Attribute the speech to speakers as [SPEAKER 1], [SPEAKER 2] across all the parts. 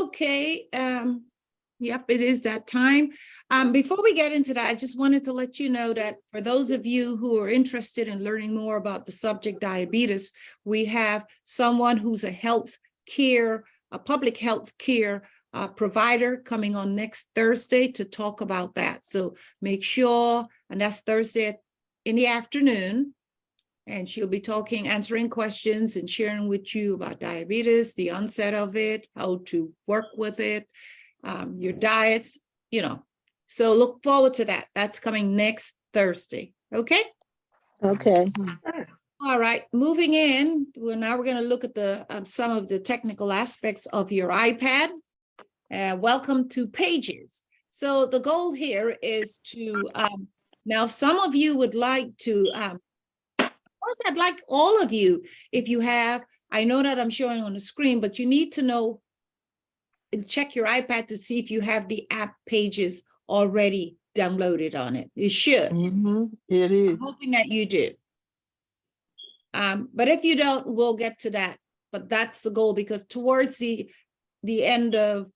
[SPEAKER 1] Okay. Yep, it is that time. Before we get into that, I just wanted to let you know that for those of you who are interested in learning more about the subject diabetes, we have someone who's a public health care provider coming on next Thursday to talk about that. So make sure, and that's Thursday in the afternoon. And she'll be answering questions and sharing with you about diabetes, the onset of it, how to work with it, your diets, So look forward to that. That's coming next Thursday. Okay?
[SPEAKER 2] Okay.
[SPEAKER 1] All right. Moving in. Now we're going to look at some of the technical aspects of your iPad. Welcome to Pages. So the goal here is to, now some of you would like to, of course, I'd like all of you, if you have, I know that I'm showing on the screen, but you need to know, check your iPad to see if you have the app Pages already downloaded on it. You should.
[SPEAKER 2] It is.
[SPEAKER 1] I'm hoping that you do. But if you don't, we'll get to that. But that's the goal, because towards the end of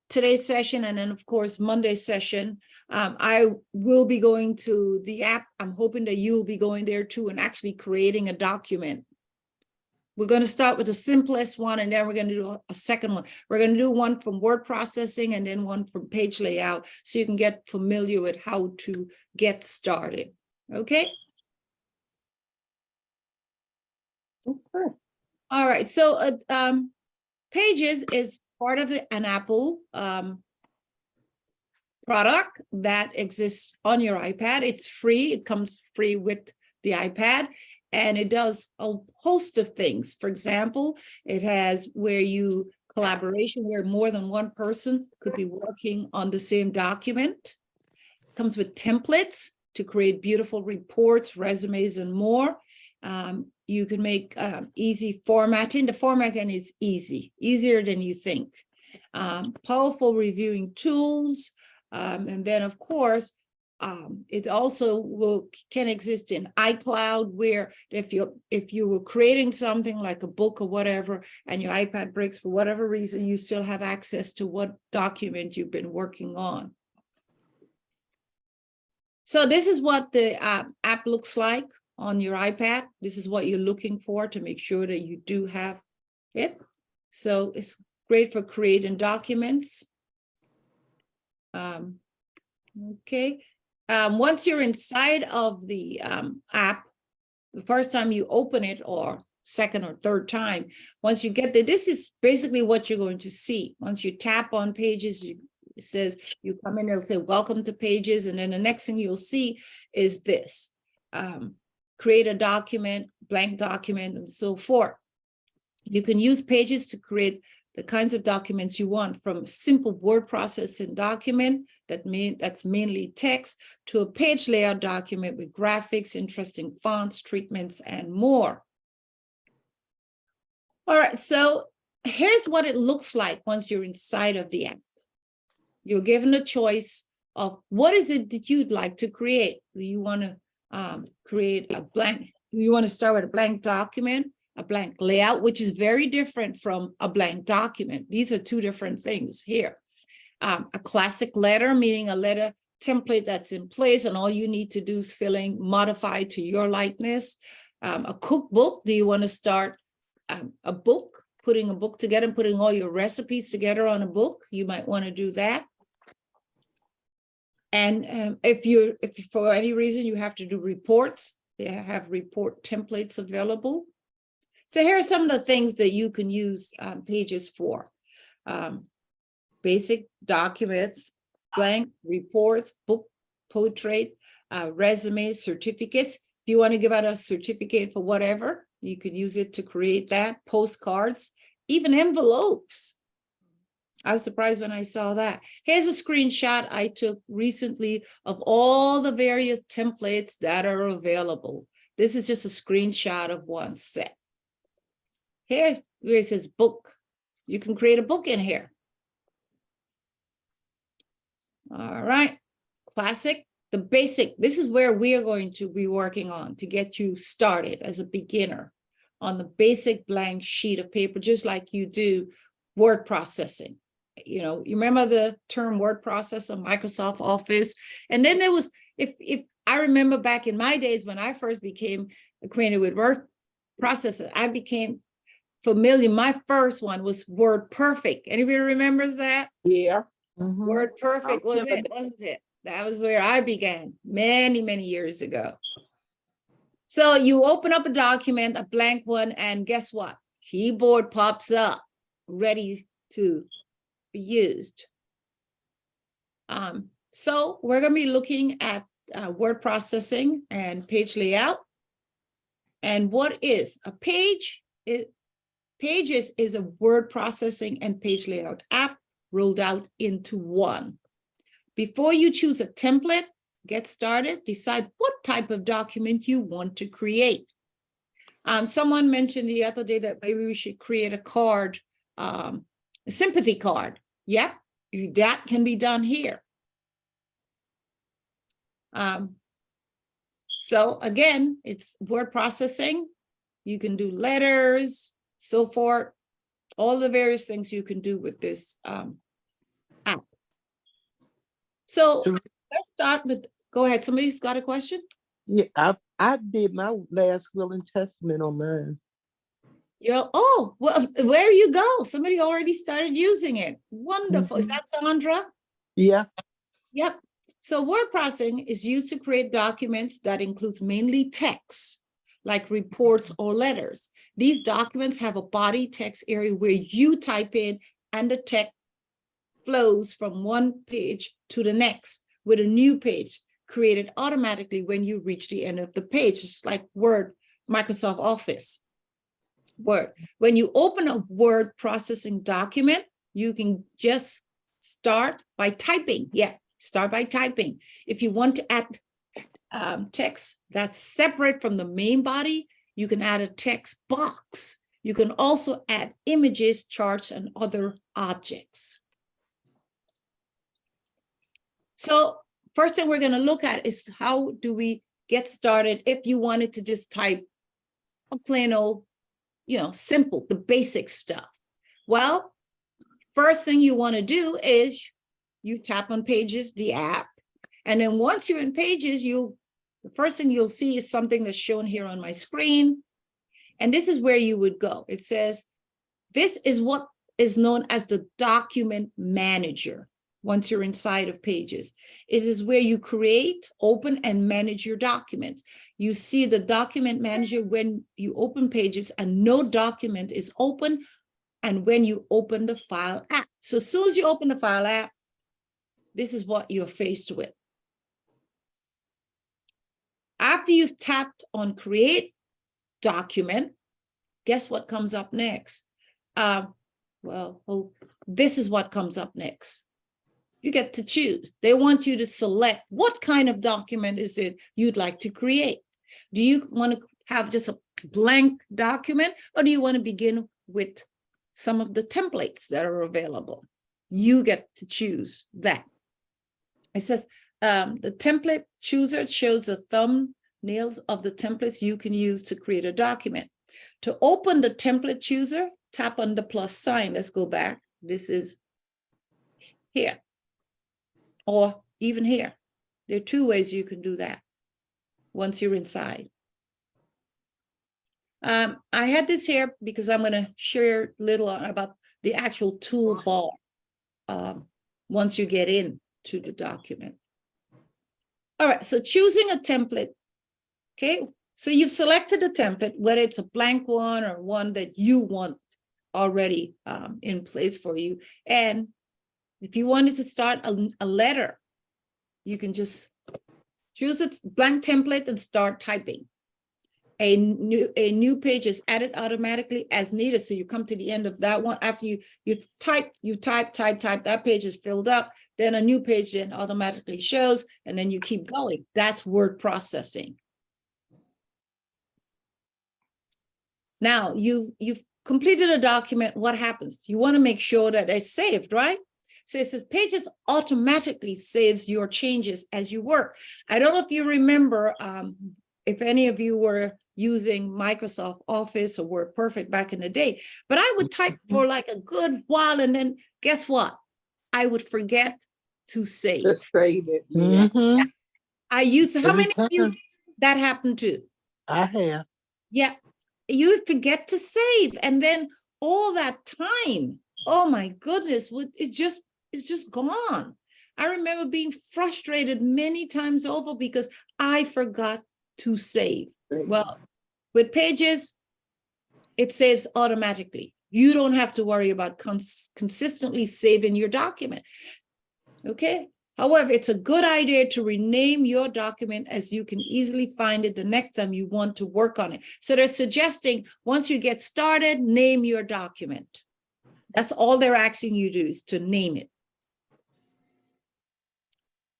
[SPEAKER 1] today's session, and then of course Monday's session, I will be going to the app. I'm hoping that you'll be going there too and actually creating a document. We're going to start with the simplest one, and then we're going to do a second one. We're going to do one from word processing and then one from page layout, so you can get familiar with how to get started. Okay?
[SPEAKER 2] Okay.
[SPEAKER 1] All right. So Pages is part of an Apple product that exists on your iPad. It's free. It comes free with the iPad, and it does a host of things. For example, it has collaboration where more than one person could be working on the same document. It comes with templates to create beautiful reports, resumes, and more. You can make easy formatting. The formatting is easier than you think. Powerful reviewing tools. And then, of course, it also can exist in iCloud, where if you were creating something like a book or whatever, and your iPad breaks for whatever reason, you still have access to what document you've been working on. So this is what the app looks like on your iPad. This is what you're looking for to make sure that you do have it. So it's great for creating documents. Okay. Once you're inside of the app, the first time you open it, or second or third time, once you get there, this is basically what you're going to see. Once you tap on Pages, it says you come in, it'll say welcome to Pages, and then the next thing you'll see is this. Create a document, blank document, and so forth. You can use Pages to create the kinds of documents you want, from a simple word processing document that's mainly text, to a page layout document with graphics, interesting fonts, treatments, and more. All right, so here's what it looks like once you're inside of the app. You're given a choice of what is it that you'd like to create. Do you want to create a blank? Do you want to start with a blank document, a blank layout, which is very different from a blank document? These are two different things here. A classic letter, meaning a letter template that's in place, and all you need to do is modify to your likeness. A cookbook. Do you want to start a book, putting a book together and putting all your recipes together on a book? You might want to do that. And if for any reason you have to do reports, they have report templates available. So here are some of the things that you can use Pages for. Basic documents, blank reports, book, portrait, resumes, certificates. If you want to give out a certificate for whatever, you can use it to create that. Postcards, even envelopes. I was surprised when I saw that. Here's a screenshot I took recently of all the various templates that are available. This is just a screenshot of one set. Here, where it says book, you can create a book in here. All right, classic, the basic. This is where we are going to be working on to get you started as a beginner on the basic blank sheet of paper, just like you do word processing. You know, you remember the term word processor, Microsoft Office. And then there was, if I remember back in my days when I first became acquainted with word processor, I became familiar. My first one was Word Perfect. Anybody remembers that?
[SPEAKER 3] Yeah.
[SPEAKER 2] Mhm.
[SPEAKER 1] Word Perfect was
[SPEAKER 3] remember
[SPEAKER 1] it, wasn't it? That was where I began many, many years ago. So you open up a document, a blank one, and guess what? Keyboard pops up, ready to be used. So we're going to be looking at word processing and page layout. And what is a page? Pages is a word processing and page layout app rolled out into one. Before you choose a template, get started, decide what type of document you want to create. Someone mentioned the other day that maybe we should create a card, a sympathy card. Yep, that can be done here. So again, it's word processing. You can do letters, so forth, all the various things you can do with this app. So let's start with, go ahead, somebody's got a question?
[SPEAKER 2] Yeah, I did my last will and testament on mine.
[SPEAKER 1] Oh, well, there you go. Somebody already started using it. Wonderful. Is
[SPEAKER 2] Mhm.
[SPEAKER 1] that Sandra?
[SPEAKER 2] Yeah.
[SPEAKER 1] Yep. So word processing is used to create documents that includes mainly text, like reports or letters. These documents have a body text area where you type in and the text flows from one page to the next with a new page created automatically when you reach the end of the page. It's like Word, Microsoft Office. Word. When you open a word processing document, you can just start by typing. Yeah, start by typing. If you want to add text that's separate from the main body, you can add a text box. You can also add images, charts, and other objects. So first thing we're going to look at is how do we get started if you wanted to just type a plain old, simple, the basic stuff. Well, first thing you want to do is you tap on Pages, the app. And then once you're in Pages, the first thing you'll see is something that's shown here on my screen. And this is where you would go. It says, this is what is known as the document manager. Once you're inside of Pages, it is where you create, open, and manage your documents. You see the document manager when you open Pages and no document is open, and when you open the file app. So as soon as you open the file app, this is what you're faced with. After you've tapped on create document, guess what comes up next? This is what comes up next. You get to choose. They want you to select what kind of document is it you'd like to create. Do you want to have just a blank document, or do you want to begin with some of the templates that are available? You get to choose that. It says the template chooser shows the thumbnails of the templates you can use to create a document. To open the template chooser, tap on the plus sign. Let's go back. This is here, or even here. There are two ways you can do that once you're inside. I had this here because I'm going to share a little about the actual toolbar once you get into the document. All right, so choosing a template. Okay, so you've selected a template, whether it's a blank one or one that you want already in place for you. And if you wanted to start a letter, you can just choose a blank template and start typing. A new page is added automatically as needed. So you come to the end of that one. After you type, that page is filled up. Then a new page then automatically shows, and then you keep going. That's word processing. Now you've completed a document. What happens? You want to make sure that it's saved, right? So it says Pages automatically saves your changes as you work. I don't know if you remember, if any of you were using Microsoft Office or WordPerfect back in the day, but I would type for like a good while, and then guess what? I would forget to save.
[SPEAKER 3] Save it. Yeah.
[SPEAKER 2] Mhm.
[SPEAKER 1] I used to, how
[SPEAKER 2] Every
[SPEAKER 1] many of you
[SPEAKER 2] time.
[SPEAKER 1] that happened to?
[SPEAKER 2] I have.
[SPEAKER 1] Yeah, you forget to save, and then all that time, oh my goodness, it's just gone. I remember being frustrated many times over because I forgot to save. Well, with Pages, it saves automatically. You don't have to worry about consistently saving your document. Okay. However, it's a good idea to rename your document, as you can easily find it the next time you want to work on it. So they're suggesting once you get started, name your document. That's all they're asking you to do, is to name it.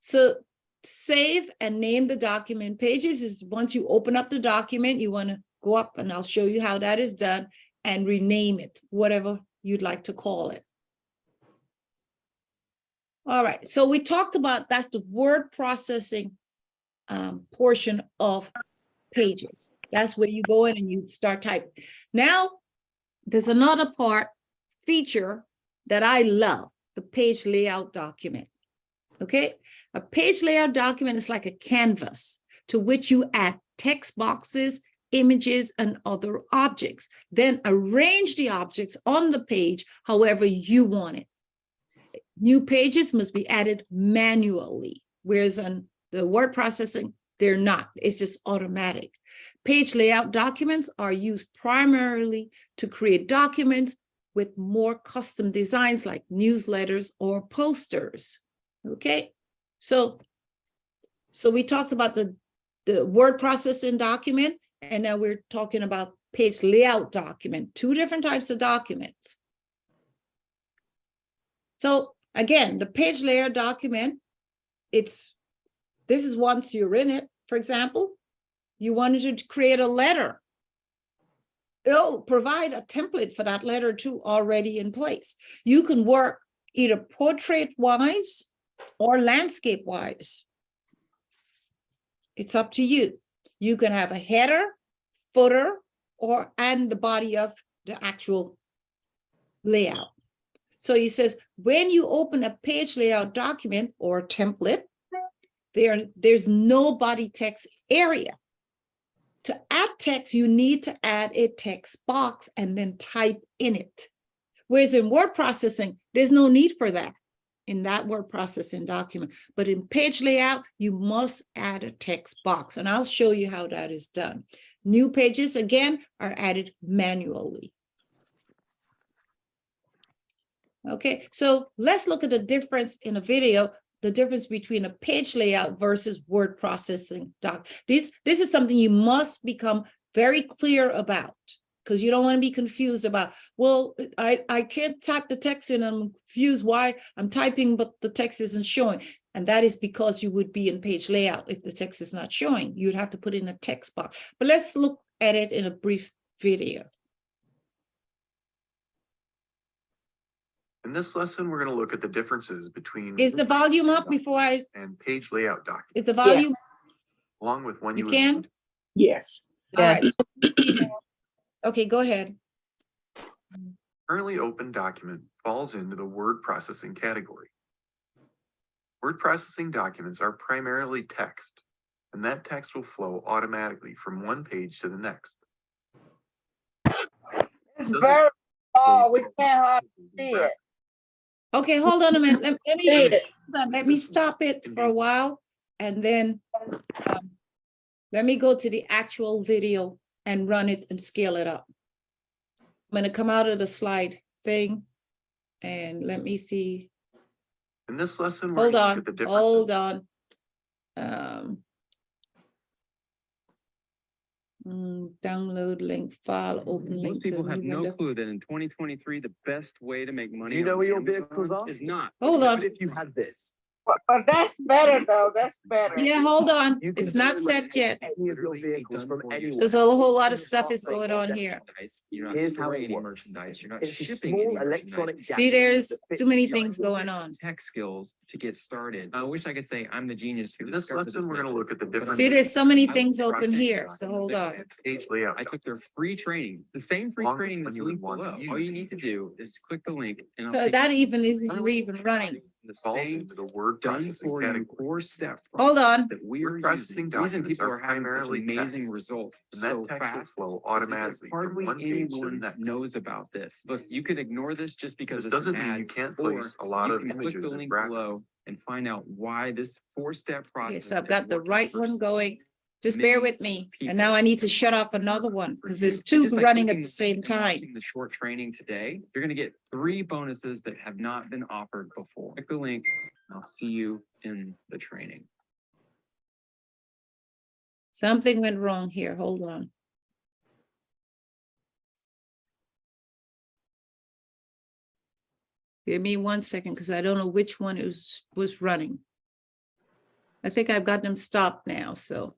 [SPEAKER 1] So save and name the document. Pages is once you open up the document, you want to go up, and I'll show you how that is done, and rename it, whatever you'd like to call it. All right, so we talked about, that's the word processing portion of Pages. That's where you go in and you start typing. Now, there's another feature that I love, the page layout document. Okay, a page layout document is like a canvas to which you add text boxes, images, and other objects. Then arrange the objects on the page however you want it. New pages must be added manually, whereas on the word processing, they're not. It's just automatic. Page layout documents are used primarily to create documents with more custom designs like newsletters or posters. Okay, so we talked about the word processing document, and now we're talking about page layout document, two different types of documents. So again, the page layout document, this is once you're in it. For example, you wanted to create a letter. It'll provide a template for that letter too already in place. You can work either portrait-wise or landscape-wise. It's up to you. You can have a header, footer, and the body of the actual layout. So he says, when you open a page layout document or template, there's no body text area. To add text, you need to add a text box and then type in it. Whereas in word processing, there's no need for that in that word processing document. But in page layout, you must add a text box, and I'll show you how that is done. New pages, again, are added manually. Okay, so let's look at the difference in a video, the difference between a page layout versus word processing doc. This is something you must become very clear about, because you don't want to be confused about, well, I can't type the text in, I'm confused why I'm typing, but the text isn't showing. And that is because you would be in page layout if the text is not showing. You'd have to put in a text box. But let's look at it in a brief video.
[SPEAKER 4] In this lesson, we're going to look at the differences between
[SPEAKER 1] Is the volume up before
[SPEAKER 4] and page layout documents,
[SPEAKER 1] is the volume?
[SPEAKER 4] along with when
[SPEAKER 1] You can?
[SPEAKER 4] would-
[SPEAKER 3] Yes.
[SPEAKER 1] All
[SPEAKER 2] Yeah.
[SPEAKER 1] right. Okay, go ahead.
[SPEAKER 4] Currently open document falls into the word processing category. Word processing documents are primarily text, and that text will flow automatically from one page to the next.
[SPEAKER 3] It's
[SPEAKER 4] Doesn't-
[SPEAKER 3] very small. We can't hardly see it.
[SPEAKER 1] Okay, hold on a minute. Let
[SPEAKER 3] See
[SPEAKER 1] me
[SPEAKER 3] it.
[SPEAKER 1] let me stop it for a while, and then let me go to the actual video and run it and scale it up. I'm going to come out of the slide thing, and let me see.
[SPEAKER 4] In this lesson, we're
[SPEAKER 1] Hold
[SPEAKER 4] going to
[SPEAKER 1] on,
[SPEAKER 4] look at the differences.
[SPEAKER 1] hold on. Download link, file, open link.
[SPEAKER 5] Most people
[SPEAKER 1] to
[SPEAKER 5] have
[SPEAKER 1] new
[SPEAKER 5] no
[SPEAKER 1] window.
[SPEAKER 5] clue that in 2023, the best way to make money
[SPEAKER 6] Do you know
[SPEAKER 5] on
[SPEAKER 6] where your
[SPEAKER 5] Amazon
[SPEAKER 6] vehicles are?
[SPEAKER 5] is not.
[SPEAKER 1] Hold
[SPEAKER 6] What
[SPEAKER 1] on.
[SPEAKER 6] if you had this?
[SPEAKER 3] But that's better though, that's better.
[SPEAKER 1] Yeah, hold on.
[SPEAKER 5] You can
[SPEAKER 1] It's not
[SPEAKER 5] literally
[SPEAKER 1] set yet.
[SPEAKER 5] any of your vehicles from anywhere.
[SPEAKER 1] There's a whole lot of stuff is going on here.
[SPEAKER 6] You're not
[SPEAKER 5] Here's how it
[SPEAKER 6] storing any
[SPEAKER 5] works.
[SPEAKER 6] merchandise, you're not
[SPEAKER 5] It's a
[SPEAKER 6] shipping
[SPEAKER 5] small
[SPEAKER 6] any merchandise.
[SPEAKER 5] electronic
[SPEAKER 1] See,
[SPEAKER 5] gadget
[SPEAKER 1] there's
[SPEAKER 5] that fits
[SPEAKER 1] too many
[SPEAKER 5] just
[SPEAKER 1] things going on.
[SPEAKER 6] Tech skills to get started. I wish I could say I'm the genius who
[SPEAKER 4] In this
[SPEAKER 6] discovered
[SPEAKER 4] lesson, we're gonna
[SPEAKER 6] method.
[SPEAKER 4] look at the
[SPEAKER 6] But
[SPEAKER 4] different.
[SPEAKER 1] See, there's so many
[SPEAKER 6] I
[SPEAKER 1] things
[SPEAKER 6] was
[SPEAKER 1] open
[SPEAKER 4] processing
[SPEAKER 1] here, so
[SPEAKER 4] documents
[SPEAKER 1] hold
[SPEAKER 4] that
[SPEAKER 1] on.
[SPEAKER 4] Page layout.
[SPEAKER 6] I took their free training, the same free
[SPEAKER 4] Along with
[SPEAKER 6] training
[SPEAKER 4] when
[SPEAKER 6] that's
[SPEAKER 4] you would
[SPEAKER 6] linked
[SPEAKER 4] want to
[SPEAKER 6] below. All you
[SPEAKER 4] use
[SPEAKER 6] need to do is click the link and. I'll
[SPEAKER 1] So
[SPEAKER 6] take
[SPEAKER 1] that
[SPEAKER 6] you
[SPEAKER 1] even isn't
[SPEAKER 6] literally
[SPEAKER 1] even running.
[SPEAKER 6] The
[SPEAKER 4] Falls
[SPEAKER 6] same
[SPEAKER 4] into the word
[SPEAKER 6] done
[SPEAKER 4] processing
[SPEAKER 6] for you
[SPEAKER 4] category.
[SPEAKER 6] 4-step.
[SPEAKER 1] Hold
[SPEAKER 6] process
[SPEAKER 1] on.
[SPEAKER 6] That we
[SPEAKER 4] Word
[SPEAKER 6] are
[SPEAKER 4] processing
[SPEAKER 6] using. The reason
[SPEAKER 4] documents
[SPEAKER 6] people
[SPEAKER 4] are
[SPEAKER 6] are having such
[SPEAKER 4] primarily
[SPEAKER 6] amazing
[SPEAKER 4] text,
[SPEAKER 6] results
[SPEAKER 4] And
[SPEAKER 6] so
[SPEAKER 4] that text will
[SPEAKER 6] fast.
[SPEAKER 4] flow
[SPEAKER 6] is because
[SPEAKER 4] automatically from
[SPEAKER 6] hardly
[SPEAKER 4] one page to the
[SPEAKER 6] anyone
[SPEAKER 4] next.
[SPEAKER 6] knows about this. Look, you could ignore this just because
[SPEAKER 4] This
[SPEAKER 6] it's an
[SPEAKER 4] doesn't mean you
[SPEAKER 6] ad,
[SPEAKER 4] can't
[SPEAKER 6] or
[SPEAKER 4] place a lot
[SPEAKER 6] you
[SPEAKER 4] of
[SPEAKER 6] can click
[SPEAKER 4] images
[SPEAKER 6] the
[SPEAKER 4] and
[SPEAKER 6] link
[SPEAKER 4] graphics.
[SPEAKER 6] below and find out why this 4-step process.
[SPEAKER 1] Okay, so I've
[SPEAKER 6] is
[SPEAKER 1] got the
[SPEAKER 6] working
[SPEAKER 1] right
[SPEAKER 6] for
[SPEAKER 1] one going. Just bear with me.
[SPEAKER 6] people.
[SPEAKER 1] And now I need to shut off another one because there's
[SPEAKER 6] Just
[SPEAKER 1] two
[SPEAKER 6] by
[SPEAKER 1] running at
[SPEAKER 6] clicking
[SPEAKER 1] the same
[SPEAKER 6] and
[SPEAKER 1] time.
[SPEAKER 6] watching The short training today, you're gonna get 3 bonuses that have not been offered before. Click the link, and I'll see you in the training.
[SPEAKER 1] Something went wrong here. Hold on. Give me 1 second because I don't know which one was running. I think I've got them stopped now, so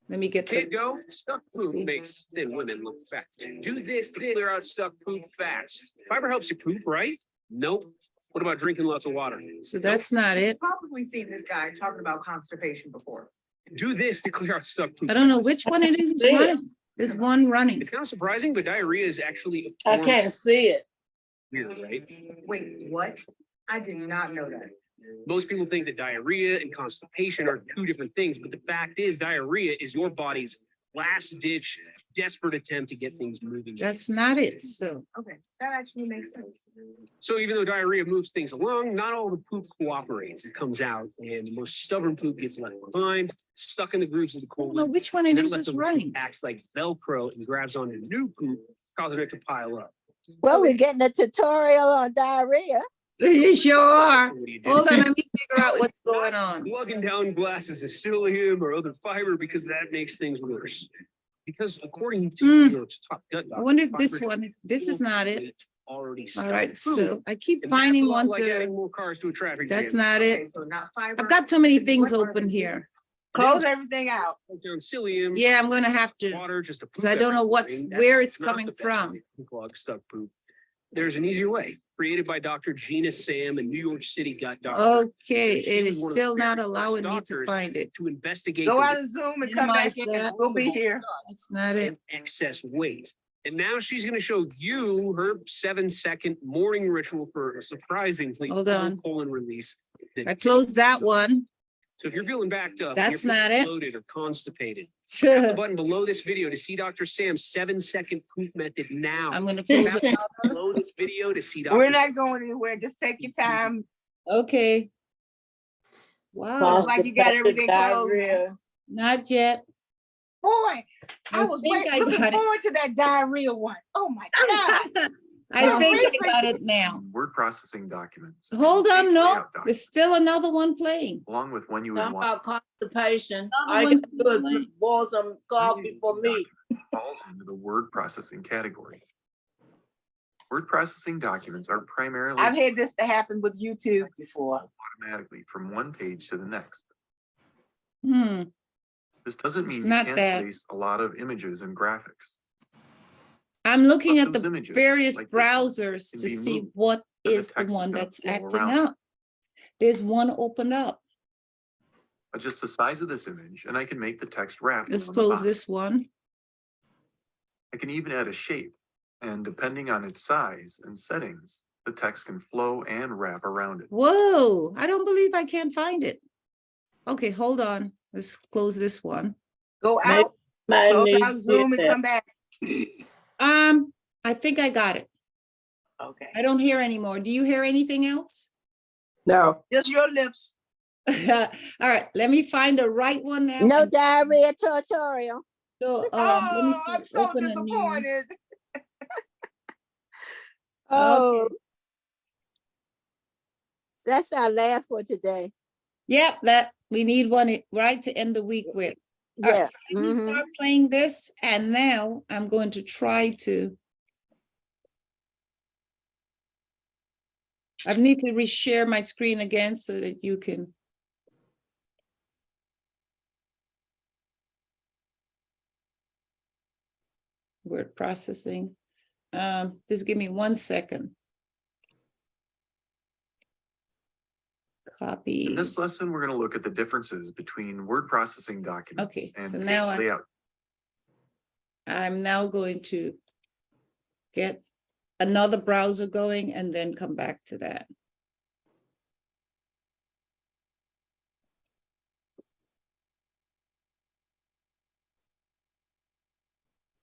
[SPEAKER 1] let me get
[SPEAKER 7] Kid
[SPEAKER 1] the,
[SPEAKER 7] go, stuck poop makes thin women look fat. Do this to clear out stuck poop fast. Fiber helps you poop, right? Nope. What about drinking lots of water?
[SPEAKER 1] so that's not it.
[SPEAKER 8] Probably seen this guy talking about constipation before.
[SPEAKER 7] Do this to clear out stuck poop.
[SPEAKER 1] I don't know
[SPEAKER 7] fast.
[SPEAKER 1] which one it is. It's
[SPEAKER 3] See it.
[SPEAKER 1] running. There's one running.
[SPEAKER 7] It's kind of surprising, but diarrhea is actually a
[SPEAKER 3] I
[SPEAKER 7] form
[SPEAKER 3] can't see it.
[SPEAKER 7] of diarrhea, right?
[SPEAKER 8] Wait, what? I did not know that.
[SPEAKER 7] Most people think that diarrhea and constipation are 2 different things, but the fact is diarrhea is your body's last ditch, desperate attempt to get things moving.
[SPEAKER 1] That's not it. So
[SPEAKER 8] Okay, that actually makes sense.
[SPEAKER 7] So even though diarrhea moves things along, not all the poop cooperates. It comes out and the most stubborn poop gets left behind, stuck in the grooves of the
[SPEAKER 1] I don't know
[SPEAKER 7] colon.
[SPEAKER 1] which one it
[SPEAKER 7] and then
[SPEAKER 1] is
[SPEAKER 7] left
[SPEAKER 1] is
[SPEAKER 7] over
[SPEAKER 1] running.
[SPEAKER 7] acts like Velcro and grabs onto new poop, causing it to pile up.
[SPEAKER 3] Well, we're getting a tutorial on diarrhea.
[SPEAKER 1] You sure are.
[SPEAKER 7] So what do you do?
[SPEAKER 1] Hold on, let me figure out what's going on.
[SPEAKER 7] Lugging down glasses of psyllium or other fiber because that makes things worse. Because according to
[SPEAKER 1] Hmm.
[SPEAKER 7] New York's top gut
[SPEAKER 1] I
[SPEAKER 7] doctor,
[SPEAKER 1] wonder if this
[SPEAKER 7] fiber
[SPEAKER 1] one, this is not it.
[SPEAKER 7] already
[SPEAKER 1] All
[SPEAKER 7] stuck
[SPEAKER 1] right,
[SPEAKER 7] in food,
[SPEAKER 1] so I keep
[SPEAKER 7] and that's
[SPEAKER 1] finding
[SPEAKER 7] a lot
[SPEAKER 1] ones
[SPEAKER 7] like
[SPEAKER 1] that
[SPEAKER 7] adding
[SPEAKER 1] are,
[SPEAKER 7] more cars to a traffic
[SPEAKER 1] that's
[SPEAKER 7] jam.
[SPEAKER 1] not
[SPEAKER 8] Okay,
[SPEAKER 1] it.
[SPEAKER 8] so not fiber.
[SPEAKER 1] I've got too many things
[SPEAKER 8] What are
[SPEAKER 1] open
[SPEAKER 8] they?
[SPEAKER 1] here.
[SPEAKER 3] Close everything out.
[SPEAKER 7] Put down psyllium.
[SPEAKER 1] Yeah, I'm gonna have to,
[SPEAKER 7] Water just to
[SPEAKER 1] because I don't know what's, where it's coming from.
[SPEAKER 7] Clog stuck poop. There's an easier way, created by Dr. Gina Sam, a New York City gut doctor,
[SPEAKER 1] Okay,
[SPEAKER 7] She
[SPEAKER 1] it
[SPEAKER 7] was
[SPEAKER 1] is
[SPEAKER 7] one of the
[SPEAKER 1] still not
[SPEAKER 7] very first
[SPEAKER 1] allowing me to
[SPEAKER 7] doctors
[SPEAKER 1] find it.
[SPEAKER 7] to investigate
[SPEAKER 3] Go
[SPEAKER 7] the
[SPEAKER 3] out of Zoom and come back
[SPEAKER 1] Minimize
[SPEAKER 3] in.
[SPEAKER 1] that.
[SPEAKER 3] We'll be here.
[SPEAKER 1] That's not it.
[SPEAKER 7] and excess weight. And now she's going to show you her 7-second morning ritual for a surprisingly
[SPEAKER 1] Hold
[SPEAKER 7] full
[SPEAKER 1] on.
[SPEAKER 7] colon release. that-
[SPEAKER 1] I closed that one.
[SPEAKER 7] So if you're feeling backed up,
[SPEAKER 1] That's
[SPEAKER 7] you're feeling
[SPEAKER 1] not it.
[SPEAKER 7] bloated or constipated, tap the button below this video to see Dr. Sam's 7-second poop method now.
[SPEAKER 1] I'm gonna close it.
[SPEAKER 7] Below this video to see Dr.
[SPEAKER 3] We're not
[SPEAKER 7] Sam.
[SPEAKER 3] going anywhere. Just take your time.
[SPEAKER 1] Okay. Wow,
[SPEAKER 3] Sounds like you got everything closed.
[SPEAKER 1] not yet.
[SPEAKER 3] Boy, I was
[SPEAKER 1] think I
[SPEAKER 3] looking
[SPEAKER 1] got it.
[SPEAKER 3] forward to that diarrhea one. Oh my God.
[SPEAKER 1] I
[SPEAKER 3] Well,
[SPEAKER 1] think
[SPEAKER 3] recently-
[SPEAKER 1] I got it now.
[SPEAKER 4] Word processing documents. and
[SPEAKER 1] Hold
[SPEAKER 4] page
[SPEAKER 1] on, no,
[SPEAKER 4] layout documents,
[SPEAKER 1] there's still another one playing.
[SPEAKER 4] Along with when you would
[SPEAKER 3] Talking
[SPEAKER 4] want.
[SPEAKER 3] about constipation.
[SPEAKER 1] Another
[SPEAKER 3] All you
[SPEAKER 1] one's
[SPEAKER 3] gotta do
[SPEAKER 1] playing.
[SPEAKER 3] is boil some coffee for me.
[SPEAKER 4] Falls into the word processing category. Word processing documents are primarily
[SPEAKER 3] I've had this to happen with YouTube before.
[SPEAKER 4] automatically from one page to the next.
[SPEAKER 1] Hmm,
[SPEAKER 4] This doesn't
[SPEAKER 1] It's
[SPEAKER 4] mean you
[SPEAKER 1] not
[SPEAKER 4] can't
[SPEAKER 1] that.
[SPEAKER 4] place a lot of images and graphics.
[SPEAKER 1] I'm looking
[SPEAKER 4] But
[SPEAKER 1] at
[SPEAKER 4] those
[SPEAKER 1] the
[SPEAKER 4] images,
[SPEAKER 1] various
[SPEAKER 4] like this one,
[SPEAKER 1] browsers
[SPEAKER 4] can
[SPEAKER 1] to
[SPEAKER 4] be
[SPEAKER 1] see
[SPEAKER 4] moved,
[SPEAKER 1] what
[SPEAKER 4] and the
[SPEAKER 1] is the
[SPEAKER 4] text is
[SPEAKER 1] one
[SPEAKER 4] gonna
[SPEAKER 1] that's
[SPEAKER 4] flow
[SPEAKER 1] acting
[SPEAKER 4] around it.
[SPEAKER 1] up. There's one opened up.
[SPEAKER 4] Adjust the size of this image and I can make the text wrap.
[SPEAKER 1] Let's
[SPEAKER 4] around the
[SPEAKER 1] close
[SPEAKER 4] box.
[SPEAKER 1] this one.
[SPEAKER 4] I can even add a shape, and depending on its size and settings, the text can flow and wrap around it.
[SPEAKER 1] Whoa, I don't believe I can't find it. Okay, hold on. Let's close this one.
[SPEAKER 3] Go out, close out Zoom and come back.
[SPEAKER 1] I think I got it.
[SPEAKER 3] Okay.
[SPEAKER 1] I don't hear anymore. Do you hear anything else?
[SPEAKER 3] No, just your lips.
[SPEAKER 1] All right, let me find the right one now.
[SPEAKER 9] No
[SPEAKER 1] and
[SPEAKER 9] diarrhea tutorial.
[SPEAKER 1] So, let me
[SPEAKER 3] Oh, I'm
[SPEAKER 1] see,
[SPEAKER 3] so
[SPEAKER 1] open a new-
[SPEAKER 3] disappointed.
[SPEAKER 9] Oh. That's our laugh for today.
[SPEAKER 1] Yep, that, we need one right to end the week with. All right,
[SPEAKER 9] Yeah.
[SPEAKER 1] so let me
[SPEAKER 9] mhm.
[SPEAKER 1] start playing this, and now I'm going to try to I need to reshare my screen again so that you can. Word processing. Just give me 1 second.
[SPEAKER 4] In
[SPEAKER 1] Copy.
[SPEAKER 4] this lesson, we're going to look at the differences between word processing documents
[SPEAKER 1] Okay,
[SPEAKER 4] and
[SPEAKER 1] so
[SPEAKER 4] page
[SPEAKER 1] now
[SPEAKER 4] layout.
[SPEAKER 1] I'm now going to get another browser going and then come back to that.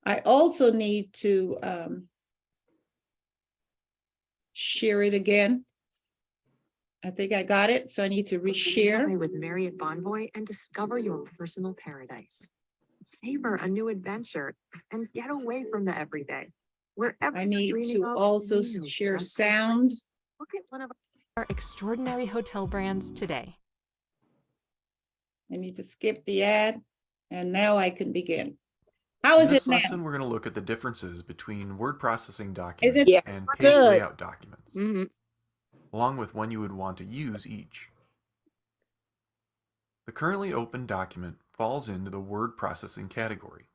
[SPEAKER 1] I also need to share it again. I think I got it, so I need to reshare.
[SPEAKER 10] With Marriott Bonvoy and discover your personal paradise. Savor a new adventure and get away from the everyday. Wherever
[SPEAKER 1] I
[SPEAKER 10] you're
[SPEAKER 1] need
[SPEAKER 10] dreaming
[SPEAKER 1] to
[SPEAKER 10] of,
[SPEAKER 1] also
[SPEAKER 10] we know
[SPEAKER 1] share
[SPEAKER 10] just the
[SPEAKER 1] sound.
[SPEAKER 10] place. Look at one of
[SPEAKER 11] Our extraordinary hotel brands today.
[SPEAKER 1] I need to skip the ad, and now I can begin. How
[SPEAKER 4] In
[SPEAKER 1] is it
[SPEAKER 4] this
[SPEAKER 1] now?
[SPEAKER 4] lesson, we're going to look at the differences between word processing documents
[SPEAKER 1] it
[SPEAKER 2] Yeah,
[SPEAKER 4] and page
[SPEAKER 2] good.
[SPEAKER 4] layout documents,
[SPEAKER 2] Mhm.
[SPEAKER 4] along with when you would want to use each. The currently open document falls into the word processing category.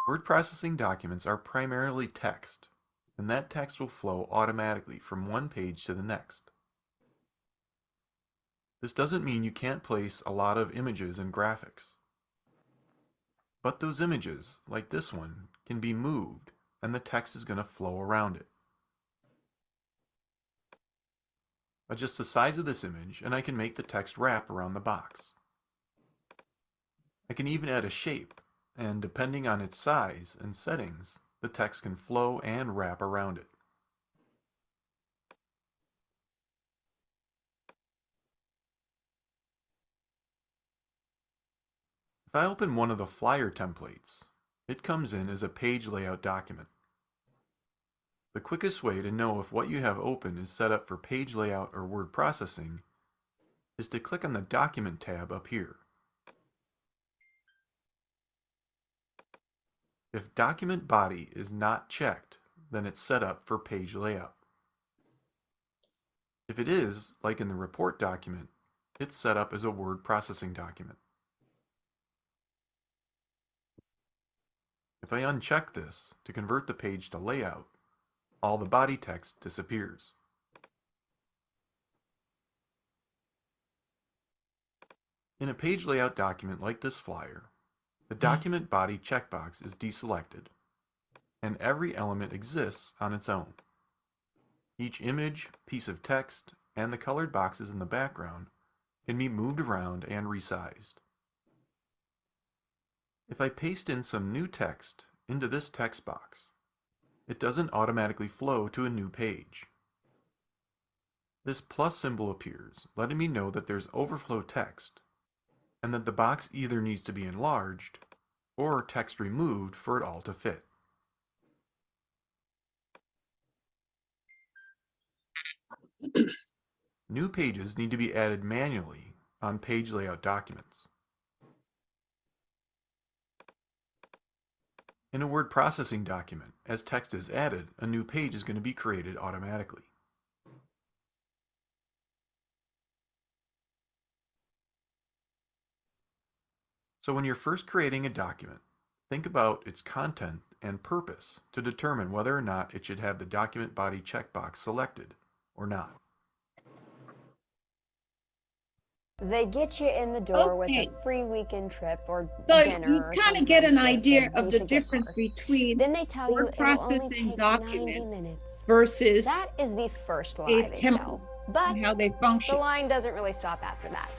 [SPEAKER 4] Word processing documents are primarily text, and that text will flow automatically from one page to the next. This doesn't mean you can't place a lot of images and graphics. But those images, like this one, can be moved, and the text is going to flow around it. Adjust the size of this image, and I can make the text wrap around the box. I can even add a shape, and depending on its size and settings, the text can flow and wrap around it. If I open one of the flyer templates, it comes in as a page layout document. The quickest way to know if what you have open is set up for page layout or word processing is to click on the Document tab up here. If Document Body is not checked, then it's set up for page layout. If it is, like in the report document, it's set up as a word processing document. If I uncheck this to convert the page to layout, all the body text disappears. In a page layout document like this flyer, the document body checkbox is deselected, and every element exists on its own. Each image, piece of text, and the colored boxes in the background can be moved around and resized. If I paste in some new text into this text box, it doesn't automatically flow to a new page. This plus symbol appears, letting me know that there's overflow text, and that the box either needs to be enlarged or text removed for it all to fit. New pages need to be added manually on page layout documents. In a word processing document, as text is added, a new page is going to be created automatically. So when you're first creating a document, think about its content and purpose to determine whether or not it should have the document body checkbox selected or not.
[SPEAKER 12] They get you in the door with
[SPEAKER 1] Okay.
[SPEAKER 12] a free weekend trip or
[SPEAKER 1] So
[SPEAKER 12] dinner.
[SPEAKER 1] you
[SPEAKER 12] or
[SPEAKER 1] kind of get an
[SPEAKER 12] sometimes just a
[SPEAKER 1] idea of the
[SPEAKER 12] basic gift
[SPEAKER 1] difference
[SPEAKER 12] card.
[SPEAKER 1] between
[SPEAKER 12] Then they tell you
[SPEAKER 1] word
[SPEAKER 12] it'll only
[SPEAKER 1] processing
[SPEAKER 12] take 90
[SPEAKER 1] document
[SPEAKER 12] minutes.
[SPEAKER 1] versus
[SPEAKER 12] That is the first
[SPEAKER 1] a
[SPEAKER 12] lie they
[SPEAKER 1] template
[SPEAKER 12] tell. But
[SPEAKER 1] and how they
[SPEAKER 12] the
[SPEAKER 1] function.
[SPEAKER 12] line doesn't really stop after that.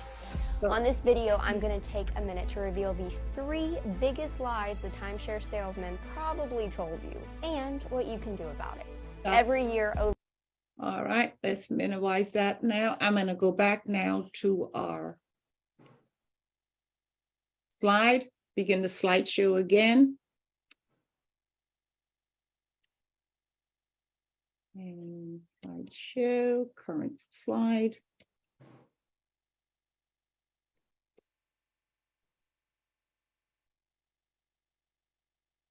[SPEAKER 1] So-
[SPEAKER 12] On this video, I'm going to take a minute to reveal the 3 biggest lies the timeshare salesman probably told you and what you can do about it. Every year over.
[SPEAKER 1] All right, let's minimize that now. I'm going to go back now to our slide, begin the slideshow again. And slideshow, current slide.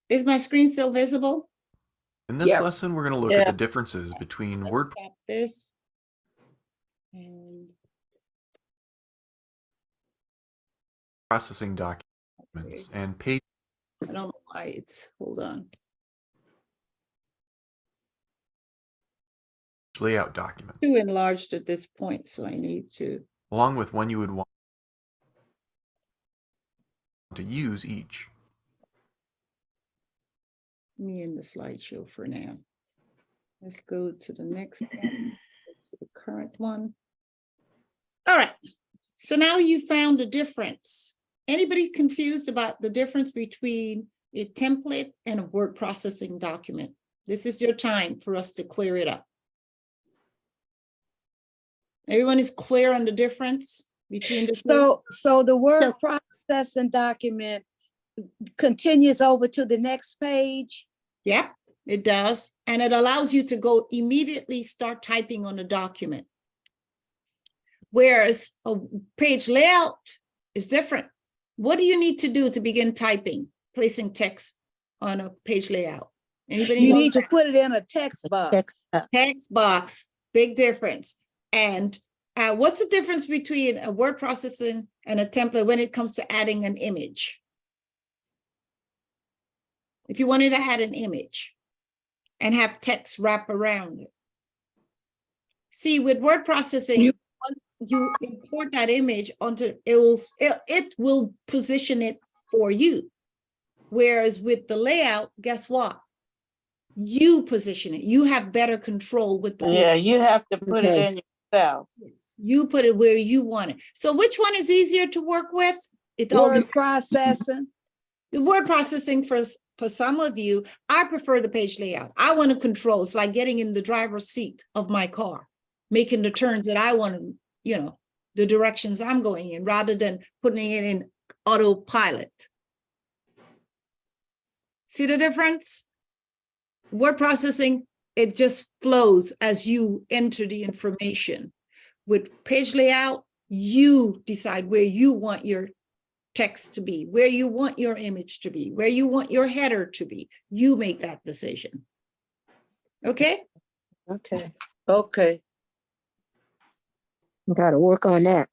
[SPEAKER 1] Is my screen still visible?
[SPEAKER 4] In this
[SPEAKER 3] Yep.
[SPEAKER 4] lesson, we're going to look at the differences between
[SPEAKER 1] Let's
[SPEAKER 4] word
[SPEAKER 1] stop this. And
[SPEAKER 4] processing documents and page
[SPEAKER 1] I don't know why it's, hold on.
[SPEAKER 4] layout documents,
[SPEAKER 1] Too enlarged at this point, so I need to.
[SPEAKER 4] along with when you would want to use each.
[SPEAKER 1] Me in the slideshow for now. Let's go to the next one, to the current one. All right, so now you found a difference. Anybody confused about the difference between a template and a word processing document? This is your time for us to clear it up. Everyone is clear on the difference between the two?
[SPEAKER 9] So the word processing document continues over to the next page.
[SPEAKER 1] Yep, it does. And it allows you to go immediately start typing on a document. Whereas a page layout is different. What do you need to do to begin typing, placing text on a page layout? Anybody
[SPEAKER 9] You
[SPEAKER 1] knows
[SPEAKER 9] need to
[SPEAKER 1] that?
[SPEAKER 9] put it in a text box.
[SPEAKER 1] Text box, big difference. And what's the difference between a word processing and a template when it comes to adding an image? If you wanted to add an image and have text wrap around it. See, with word processing, once you import that image onto, it will position it for you. Whereas with the layout, guess what? You position it. You have better control with the
[SPEAKER 3] Yeah, you have to put it in yourself.
[SPEAKER 1] You put it where you want it. So which one is easier to work with? It all
[SPEAKER 9] Word processing.
[SPEAKER 1] the word processing for some of you, I prefer the page layout. I want to control. It's like getting in the driver's seat of my car, making the turns that I want to, the directions I'm going in, rather than putting it in autopilot. See the difference? Word processing, it just flows as you enter the information. With page layout, you decide where you want your text to be, where you want your image to be, where you want your header to be. You make that decision. Okay?
[SPEAKER 9] Okay. Got to work on that.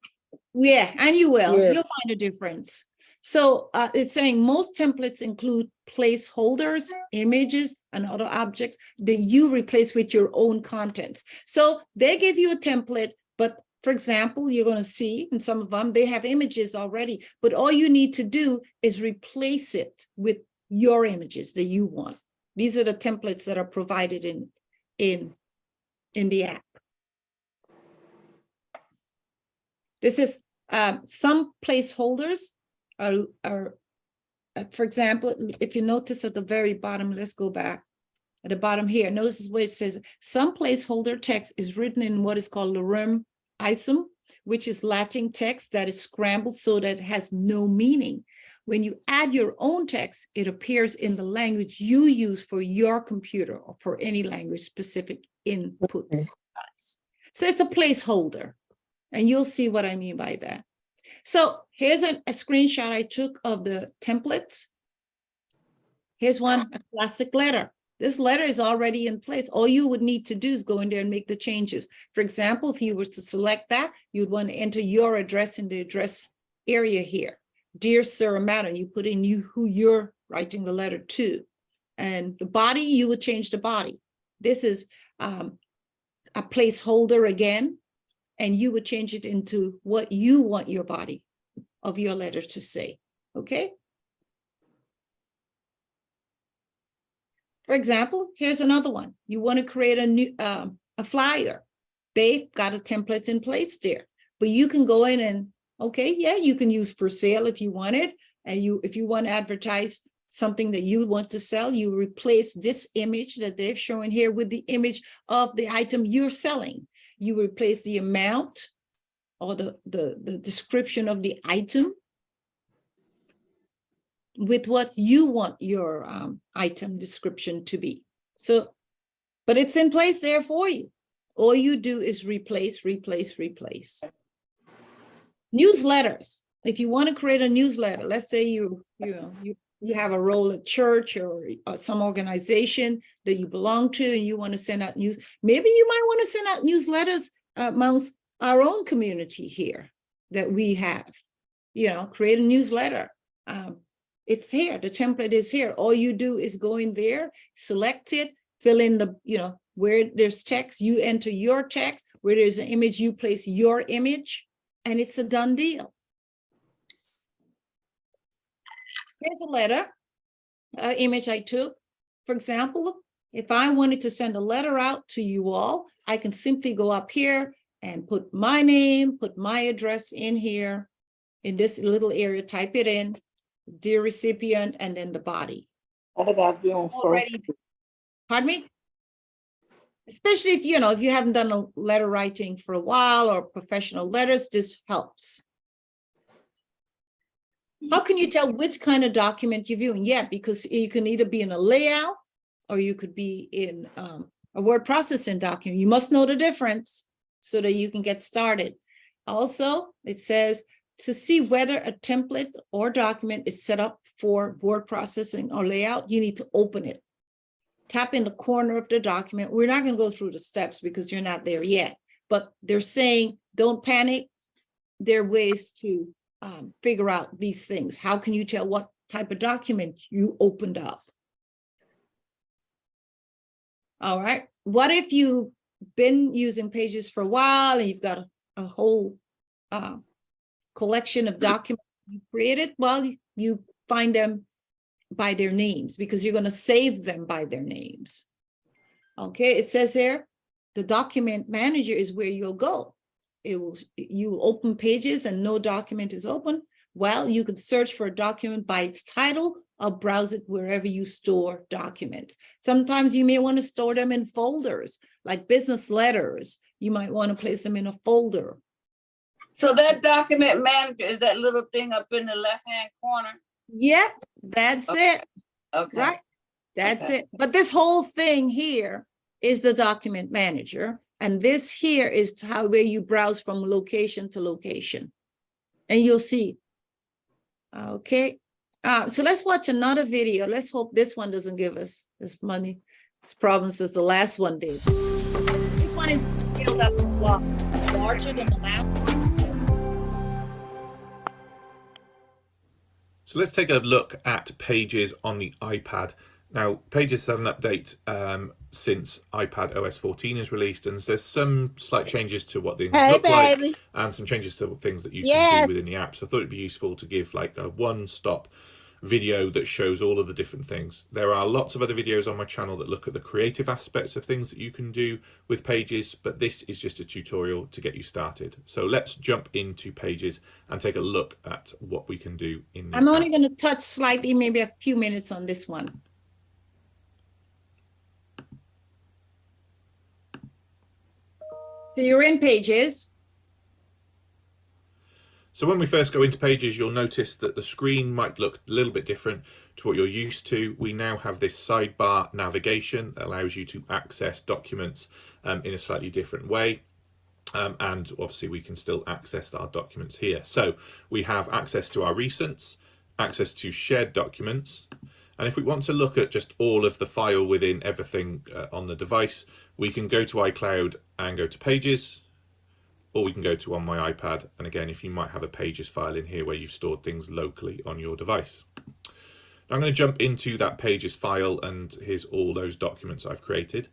[SPEAKER 1] Yeah, and you will.
[SPEAKER 9] Yeah.
[SPEAKER 1] You'll find a difference. So it's saying most templates include placeholders, images, and other objects that you replace with your own contents. So they give you a template, but for example, you're going to see in some of them, they have images already, but all you need to do is replace it with your images that you want. These are the templates that are provided in the app. This is some placeholders are, for example, if you notice at the very bottom, let's go back at the bottom here. Notice where it says some placeholder text is written in what is called lorem ipsum, which is Latin text that is scrambled so that it has no meaning. When you add your own text, it appears in the language you use for your computer or for any language specific input device. So it's a placeholder, and you'll see what I mean by that. So here's a screenshot I took of the templates. Here's one, a classic letter. This letter is already in place. All you would need to do is go in there and make the changes. For example, if you were to select that, you'd want to enter your address in the address area here. Dear Sir or Madam, you put in who you're writing the letter to. And the body, you would change the body. This is a placeholder again, and you would change it into what you want your body of your letter to say, okay? For example, here's another one. You want to create a new a flyer. They've got a template in place there, but you can go in and, okay, yeah, you can use for sale if you want it. And if you want to advertise something that you want to sell, you replace this image that they're showing here with the image of the item you're selling. You replace the amount or the description of the item with what you want your item description to be. So, but it's in place there for you. All you do is replace, replace, replace. Newsletters. If you want to create a newsletter, let's say you you have a role at church or some organization that you belong to and you want to send out news. Maybe you might want to send out newsletters amongst our own community here that we have, create a newsletter. It's here, the template is here. All you do is go in there, select it, fill in the, where there's text, you enter your text, where there's an image, you place your image, and it's a done deal. Here's a letter, image I took. For example, if I wanted to send a letter out to you all, I can simply go up here and put my name, put my address in here, in this little area, type it in, dear recipient, and then the body.
[SPEAKER 3] What about doing
[SPEAKER 1] Already, pardon me? Especially if, if you haven't done a letter writing for a while or professional letters, this helps. How can you tell which kind of document you're viewing? Yeah, because you can either be in a layout or you could be in a word processing document. You must know the difference so that you can get started. Also, it says to see whether a template or document is set up for word processing or layout, you need to open it. Tap in the corner of the document. We're not going to go through the steps because you're not there yet, but they're saying don't panic. There are ways to figure out these things. How can you tell what type of document you opened up? All right. What if you've been using Pages for a while and you've got a whole collection of documents you created? Well, you find them by their names because you're going to save them by their names. Okay, it says there, the document manager is where you'll go. You open Pages and no document is open. Well, you can search for a document by its title or browse it wherever you store documents. Sometimes you may want to store them in folders, like business letters. You might want to place them in a folder.
[SPEAKER 3] So that document manager is that little thing up in the left-hand corner?
[SPEAKER 1] Yep, that's it.
[SPEAKER 3] Okay.
[SPEAKER 1] Right, that's it. But this whole thing here is the document manager. And this here is where you browse from location to location. And you'll see. Okay. So let's watch another video. Let's hope this one doesn't give us as many problems as the last one did. This one is scaled up a lot larger than the last one.
[SPEAKER 13] So let's take a look at Pages on the iPad. Now, Pages had an update since iPad OS 14 is released, and there's some slight changes to what things look like, and some changes to things that you can do within the app. So I thought it'd be useful to give like a one-stop video that shows all of the different things. There are lots of other videos on my channel that look at the creative aspects of things that you can do with Pages, but this is just a tutorial to get you started. So let's jump into Pages and take a look at what we can do in the
[SPEAKER 1] I'm only going to touch slightly, maybe a few minutes on this one. So you're in Pages.
[SPEAKER 13] So when we first go into Pages, you'll notice that the screen might look a little bit different to what you're used to. We now have this sidebar navigation that allows you to access documents in a slightly different way. And obviously we can still access our documents here. So we have access to our recents, access to shared documents. And if we want to look at just all of the file within everything on the device, we can go to iCloud and go to Pages, or we can go to On My iPad. And again, if you might have a Pages file in here where you've stored things locally on your device. Now I'm going to jump into that Pages file, and here's all those documents I've created.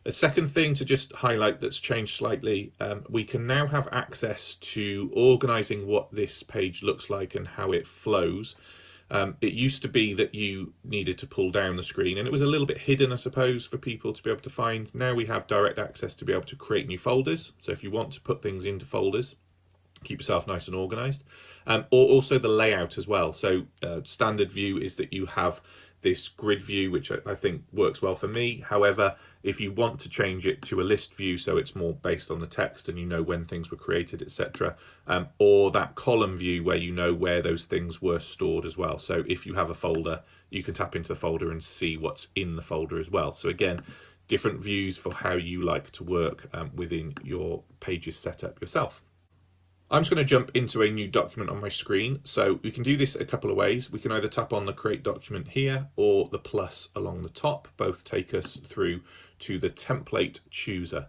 [SPEAKER 13] A second thing to just highlight that's changed slightly, we can now have access to organizing what this page looks like and how it flows. It used to be that you needed to pull down the screen, and it was a little bit hidden, I suppose, for people to be able to find. Now we have direct access to be able to create new folders. So if you want to put things into folders, keep yourself nice and organized, or also the layout as well. So standard view is that you have this grid view, which I think works well for me. However, if you want to change it to a list view, so it's more based on the text and you know when things were created, etc., or that column view where you know where those things were stored as well. So if you have a folder, you can tap into the folder and see what's in the folder as well. So again, different views for how you like to work within your Pages setup yourself. I'm just going to jump into a new document on my screen. So we can do this a couple of ways. We can either tap on the create document here or the plus along the top. Both take us through to the template chooser.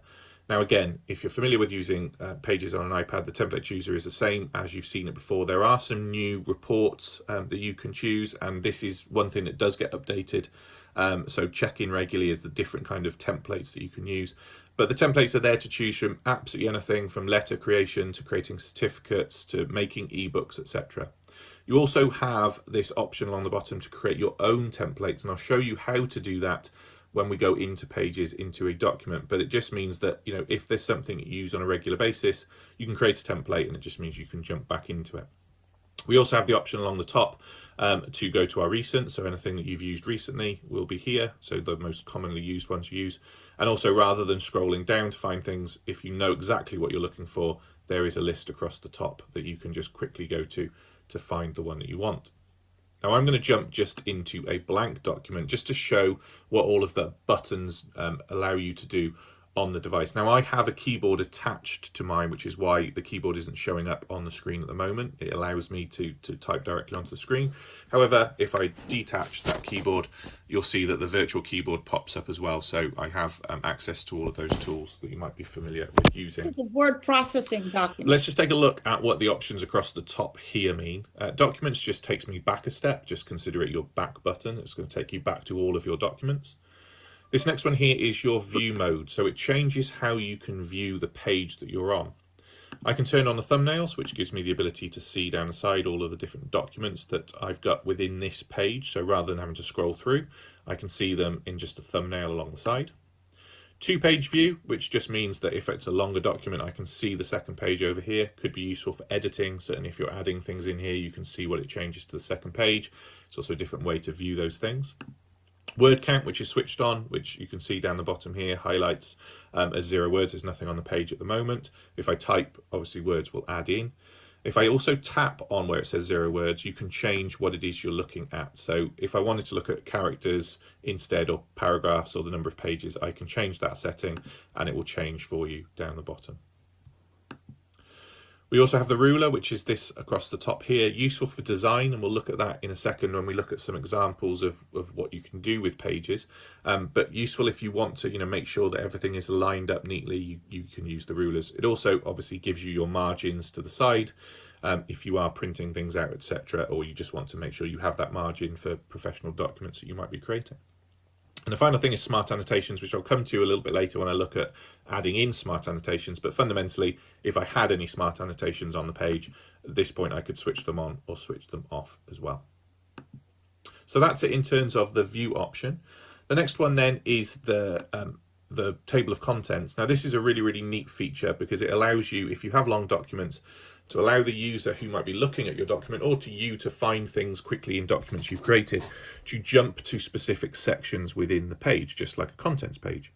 [SPEAKER 13] Now, again, if you're familiar with using Pages on an iPad, the template chooser is the same as you've seen it before. There are some new reports that you can choose, and this is one thing that does get updated. So check in regularly as the different kind of templates that you can use. But the templates are there to choose from absolutely anything from letter creation to creating certificates to making ebooks, etc. You also have this option along the bottom to create your own templates, and I'll show you how to do that when we go into Pages into a document. But it just means that, you know, if there's something you use on a regular basis, you can create a template, and it just means you can jump back into it. We also have the option along the top to go to our recent, so anything that you've used recently will be here, so the most commonly used ones you use. And also, rather than scrolling down to find things, if you know exactly what you're looking for, there is a list across the top that you can just quickly go to find the one that you want. Now I'm going to jump just into a blank document just to show what all of the buttons allow you to do on the device. Now I have a keyboard attached to mine, which is why the keyboard isn't showing up on the screen at the moment. It allows me to type directly onto the screen. However, if I detach that keyboard, you'll see that the virtual keyboard pops up as well. So I have access to all of those tools that you might be familiar with using.
[SPEAKER 1] It's a word processing document.
[SPEAKER 13] Let's just take a look at what the options across the top here mean. Documents just takes me back a step. Just consider it your back button. It's going to take you back to all of your documents. This next one here is your view mode. So it changes how you can view the page that you're on. I can turn on the thumbnails, which gives me the ability to see down the side all of the different documents that I've got within this page. So rather than having to scroll through, I can see them in just a thumbnail along the side. Two-page view, which just means that if it's a longer document, I can see the second page over here. Could be useful for editing. Certainly if you're adding things in here, you can see what it changes to the second page. It's also a different way to view those things. Word count, which is switched on, which you can see down the bottom here, highlights as 0 words. There's nothing on the page at the moment. If I type, obviously words will add in. If I also tap on where it says 0 words, you can change what it is you're looking at. So if I wanted to look at characters instead, or paragraphs, or the number of pages, I can change that setting and it will change for you down the bottom. We also have the ruler, which is this across the top here, useful for design, and we'll look at that in a second when we look at some examples of what you can do with Pages. But useful if you want to, make sure that everything is lined up neatly, you can use the rulers. It also obviously gives you your margins to the side if you are printing things out, etc., or you just want to make sure you have that margin for professional documents that you might be creating. And the final thing is smart annotations, which I'll come to a little bit later when I look at adding in smart annotations. But fundamentally, if I had any smart annotations on the page, at this point I could switch them on or switch them off as well. So that's it in terms of the view option. The next one then is the table of contents. Now this is a really, really neat feature because it allows you, if you have long documents, to allow the user who might be looking at your document, or to you to find things quickly in documents you've created, to jump to specific sections within the page, just like a contents page.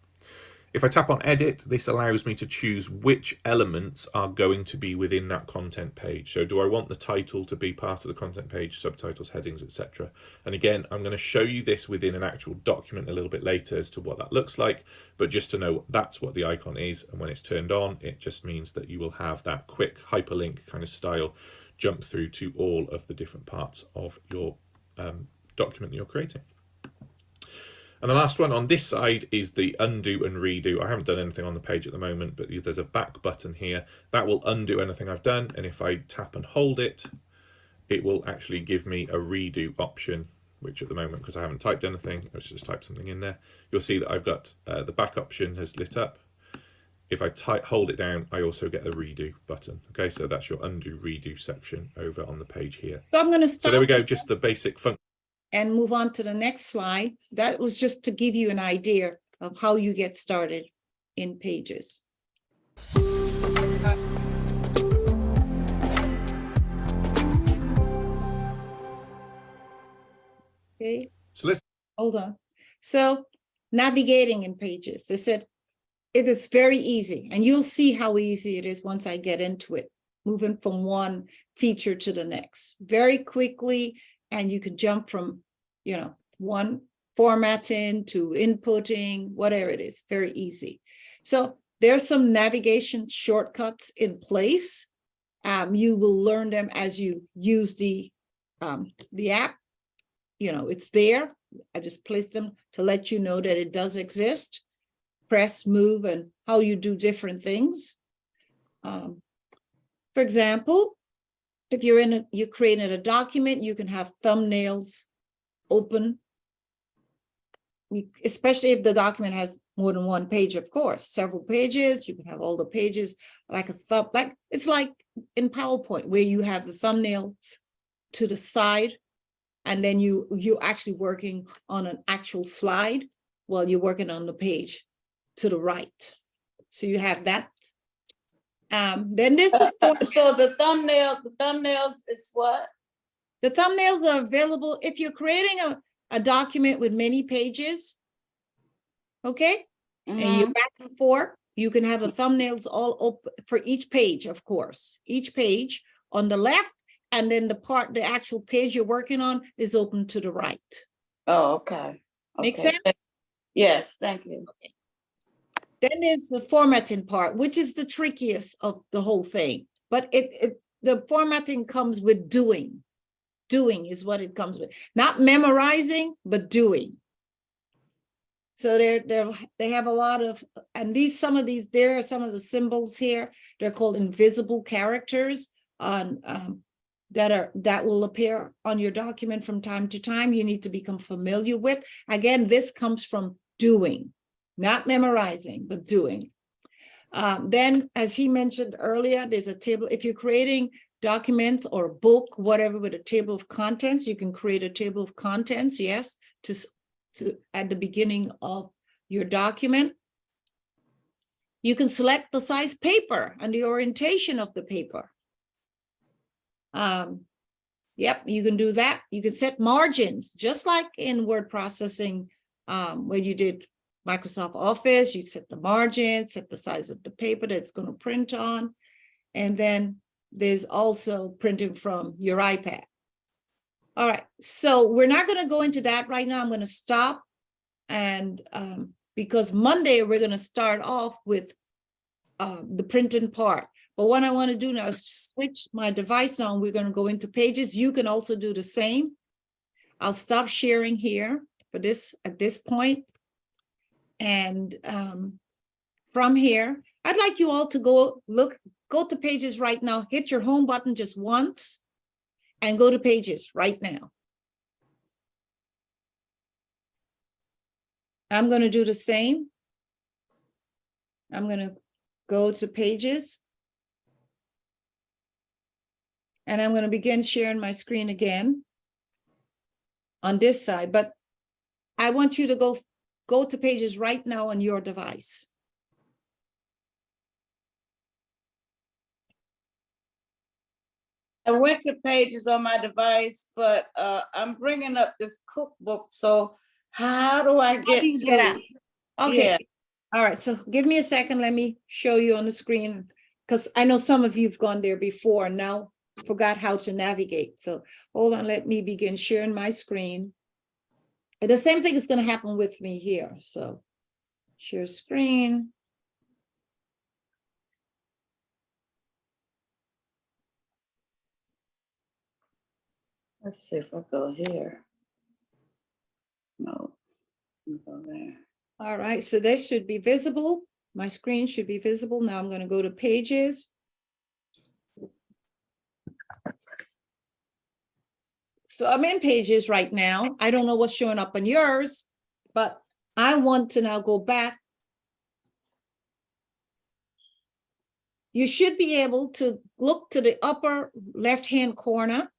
[SPEAKER 13] If I tap on edit, this allows me to choose which elements are going to be within that content page. So do I want the title to be part of the content page, subtitles, headings, etc.? And again, I'm going to show you this within an actual document a little bit later as to what that looks like. But just to know that's what the icon is, and when it's turned on, it just means that you will have that quick hyperlink kind of style jump through to all of the different parts of your document that you're creating. And the last one on this side is the undo and redo. I haven't done anything on the page at the moment, but there's a back button here that will undo anything I've done. And if I tap and hold it, it will actually give me a redo option, which at the moment, because I haven't typed anything, let's just type something in there. You'll see that I've got the back option has lit up. If I hold it down, I also get the redo button. Okay, so that's your undo redo section over on the page here.
[SPEAKER 1] So I'm going to stop.
[SPEAKER 13] So there we go, just the basic function.
[SPEAKER 1] And move on to the next slide. That was just to give you an idea of how you get started in Pages. Okay.
[SPEAKER 13] So let's
[SPEAKER 1] hold on. So navigating in Pages, they said it is very easy, and you'll see how easy it is once I get into it, moving from one feature to the next very quickly. And you can jump from, one formatting to inputting, whatever it is, very easy. So there's some navigation shortcuts in place. You will learn them as you use the app. You know, it's there. I just placed them to let you know that it does exist. Press, move, and how you do different things. For example, if you're creating a document, you can have thumbnails open, especially if the document has more than one page, of course, several pages. You can have all the pages like it's like in PowerPoint where you have the thumbnails to the side, and then you're actually working on an actual slide while you're working on the page to the right. So you have that. Then there's
[SPEAKER 3] So the thumbnails is what?
[SPEAKER 1] The thumbnails are available if you're creating a document with many pages. Okay, and you're back and forth. You can have the thumbnails all open for each page, of course. Each page on the left, and then the actual page you're working on is open to the right.
[SPEAKER 3] Oh, okay.
[SPEAKER 1] Make
[SPEAKER 3] Okay.
[SPEAKER 1] sense?
[SPEAKER 3] Yes, thank you.
[SPEAKER 1] Okay. Then there's the formatting part, which is the trickiest of the whole thing. But the formatting comes with doing. Doing is what it comes with. Not memorizing, but doing. So they have a lot of, and there are some of the symbols here. They're called invisible characters that will appear on your document from time to time. You need to become familiar with. Again, this comes from doing, not memorizing, but doing. Then, as he mentioned earlier, there's a table. If you're creating documents or a book, whatever, with a table of contents, you can create a table of contents, yes, to at the beginning of your document. You can select the size paper and the orientation of the paper. Yep, you can do that. You can set margins, just like in word processing, when you did Microsoft Office. You set the margin, set the size of the paper that's going to print on. And then there's also printing from your iPad. All right, so we're not going to go into that right now. I'm going to stop. And because Monday, we're going to start off with the printing part. But what I want to do now is switch my device on. We're going to go into Pages. You can also do the same. I'll stop sharing here for this at this point. And from here, I'd like you all to go to Pages right now. Hit your home button just once and go to Pages right now. I'm going to do the same. I'm going to go to Pages. And I'm going to begin sharing my screen again on this side. But I want you to go to Pages right now on your device.
[SPEAKER 3] I went to Pages on my device, but I'm bringing up this cookbook. So how do I get to
[SPEAKER 1] out? Okay.
[SPEAKER 3] Yeah.
[SPEAKER 1] All right. So give me a second. Let me show you on the screen, because I know some of you have gone there before and now forgot how to navigate. So hold on. Let me begin sharing my screen. And the same thing is going to happen with me here. So share screen.
[SPEAKER 3] Let's see if I go here. No, go there.
[SPEAKER 1] All right, so this should be visible. My screen should be visible. Now I'm going to go to Pages. So I'm in Pages right now. I don't know what's showing up on yours, but I want to now go back. You should be able to look to the upper left-hand corner.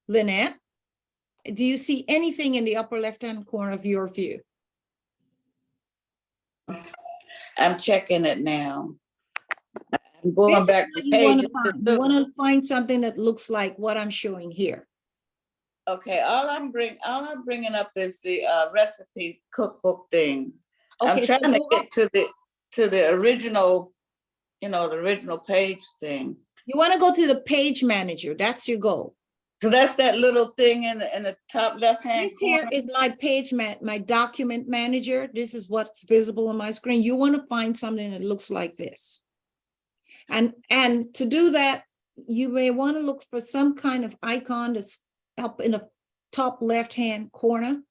[SPEAKER 1] Lynette, do you see anything in the upper left-hand corner of your view?
[SPEAKER 3] I'm checking it now. I'm going back to Pages.
[SPEAKER 1] You want to find something that looks like what I'm showing here.
[SPEAKER 3] Okay, all I'm bringing up is the recipe cookbook thing.
[SPEAKER 1] Okay,
[SPEAKER 3] I'm trying to get to the original, the original page thing.
[SPEAKER 1] You want to go to the Page Manager. That's your goal.
[SPEAKER 3] So that's that little thing in the top left-hand
[SPEAKER 1] This here is my my document manager. This is what's visible on my screen. You want to find something that looks like this. And to do that, you may want to look for some kind of icon that's up in the top left-hand corner.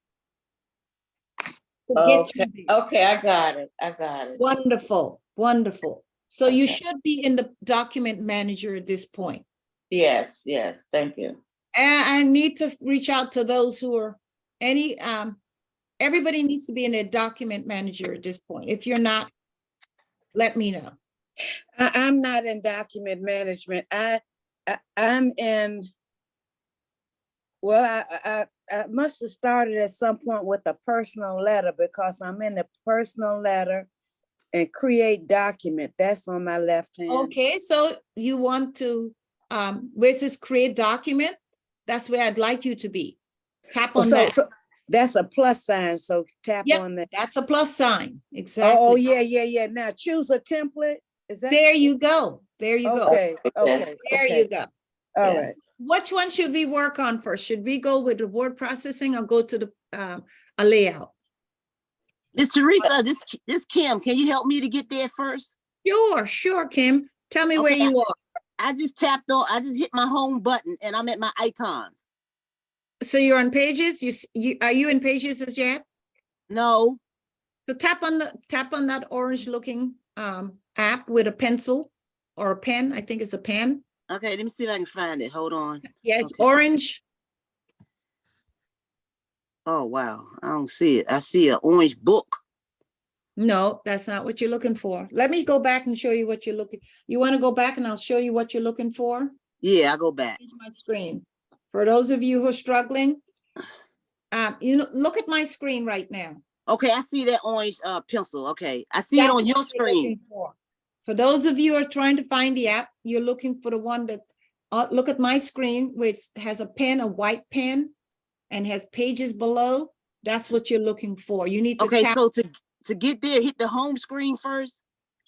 [SPEAKER 1] To get you there.
[SPEAKER 3] Okay, I got it. I got it.
[SPEAKER 1] Wonderful, wonderful. So you
[SPEAKER 3] Okay.
[SPEAKER 1] should be in the document manager at this point.
[SPEAKER 3] Yes, yes, thank you.
[SPEAKER 1] And I need to reach out to those who are everybody needs to be in a document manager at this point. If you're not, let me know.
[SPEAKER 9] I'm not in document management. I'm in, well, I must have started at some point with a personal letter because I'm in the personal letter and create document. That's on my left hand.
[SPEAKER 1] Okay, so you want to, where it says create document, that's where I'd like you to be. Tap on that.
[SPEAKER 9] So that's a plus sign, so tap
[SPEAKER 1] Yep,
[SPEAKER 9] on that.
[SPEAKER 1] that's a plus sign,
[SPEAKER 9] Oh,
[SPEAKER 1] exactly.
[SPEAKER 9] yeah. Now choose a template. Is that?
[SPEAKER 1] There you go, there you go.
[SPEAKER 9] Okay.
[SPEAKER 1] There you go.
[SPEAKER 9] All
[SPEAKER 3] Yeah.
[SPEAKER 9] right.
[SPEAKER 1] Which one should we work on first? Should we go with the word processing or go to the a layout?
[SPEAKER 2] Miss Teresa, this Kim, can you help me to get there first?
[SPEAKER 1] Sure, Kim. Tell me where
[SPEAKER 2] Okay.
[SPEAKER 1] you are.
[SPEAKER 2] I just hit my home button and I'm at my icons.
[SPEAKER 1] So you're on pages? Are you in pages as yet?
[SPEAKER 2] No,
[SPEAKER 1] So tap on that orange looking app with a pencil or a pen. I think it's a pen.
[SPEAKER 2] okay, let me see if I can find it. Hold on.
[SPEAKER 1] Yes,
[SPEAKER 2] Okay.
[SPEAKER 1] orange.
[SPEAKER 2] Oh, wow, I don't see it. I see an orange book.
[SPEAKER 1] No, that's not what you're looking for. Let me go back and show you what you're looking. You want to go back and I'll show you what you're looking for?
[SPEAKER 2] Yeah, I go back.
[SPEAKER 1] Here's my screen. For those of you who are struggling, look at my screen right now.
[SPEAKER 2] Okay, I see that orange pencil. Okay, I see it
[SPEAKER 1] That's
[SPEAKER 2] on your
[SPEAKER 1] what you're
[SPEAKER 2] screen.
[SPEAKER 1] looking for. For those of you who are trying to find the app, you're looking for the one that, look at my screen, which has a pen, a white pen, and has pages below. That's what you're looking for. You need to
[SPEAKER 2] Okay,
[SPEAKER 1] tap.
[SPEAKER 2] so to get there, hit the home screen first.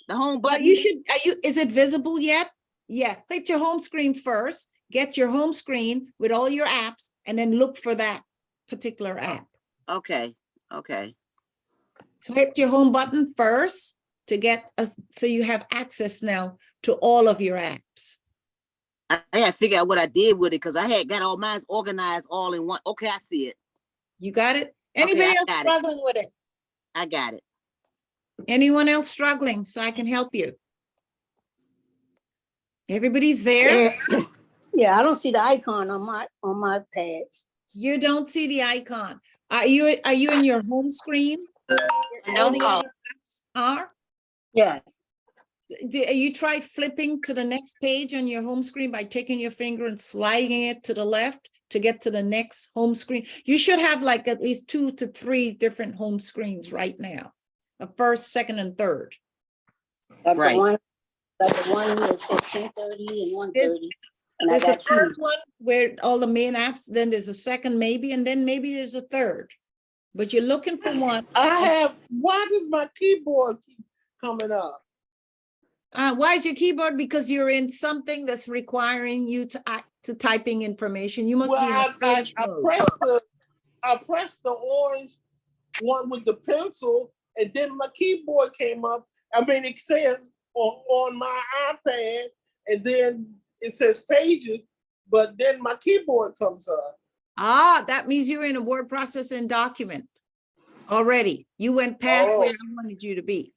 [SPEAKER 2] The home
[SPEAKER 1] But
[SPEAKER 2] button.
[SPEAKER 1] you should, is it visible yet? Yeah, click your home screen first, get your home screen with all your apps, and then look for that particular app.
[SPEAKER 2] Okay.
[SPEAKER 1] So hit your home button first to get us, so you have access now to all of your apps.
[SPEAKER 2] I gotta figure out what I did with it because I had got all mine organized all in one. Okay, I see it.
[SPEAKER 1] You got it?
[SPEAKER 2] Okay,
[SPEAKER 1] Anybody
[SPEAKER 2] I
[SPEAKER 1] else
[SPEAKER 2] got it.
[SPEAKER 1] struggling with it?
[SPEAKER 2] I got it.
[SPEAKER 1] Anyone else struggling so I can help you? Everybody's there?
[SPEAKER 9] Yeah, I don't see the icon on my pad.
[SPEAKER 1] You don't see the icon. Are you in your home screen? All the other apps are?
[SPEAKER 9] Yes.
[SPEAKER 1] You tried flipping to the next page on your home screen by taking your finger and sliding it to the left to get to the next home screen? You should have like at least 2 to 3 different home screens right now. A first, second, and third.
[SPEAKER 2] Right.
[SPEAKER 9] Like the one that says 10:30 and 1:30. And I
[SPEAKER 1] There's the
[SPEAKER 9] got you.
[SPEAKER 1] first one where all the main apps, then there's a second maybe, and then maybe there's a third. But you're looking for one.
[SPEAKER 2] Why does my keyboard keep coming up?
[SPEAKER 1] Why is your keyboard? Because you're in something that's requiring you to typing information. You must be in a search mode.
[SPEAKER 2] I pressed the orange one with the pencil, and then my keyboard came up. I mean, it says on my iPad, and then it says pages, but then my keyboard comes up.
[SPEAKER 1] That means you're in a word processing document already. You went past where I wanted you to be.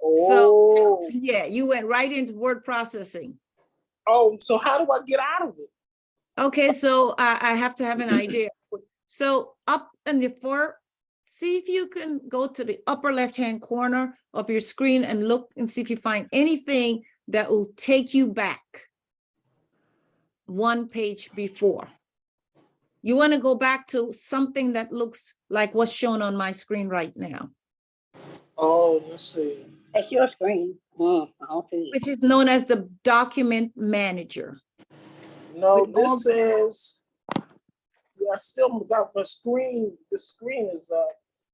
[SPEAKER 2] Oh,
[SPEAKER 1] Yeah, you went right into word processing.
[SPEAKER 2] So how do I get out of it?
[SPEAKER 1] Okay, so I have to have an idea. So up in the see if you can go to the upper left-hand corner of your screen and look and see if you find anything that will take you back one page before. You want to go back to something that looks like what's shown on my screen right now,
[SPEAKER 2] Oh, let's see.
[SPEAKER 9] That's your screen. I don't see it.
[SPEAKER 1] which is known as the document manager.
[SPEAKER 2] No,
[SPEAKER 1] With all-
[SPEAKER 2] this says, yeah, I still got my screen. The screen is up.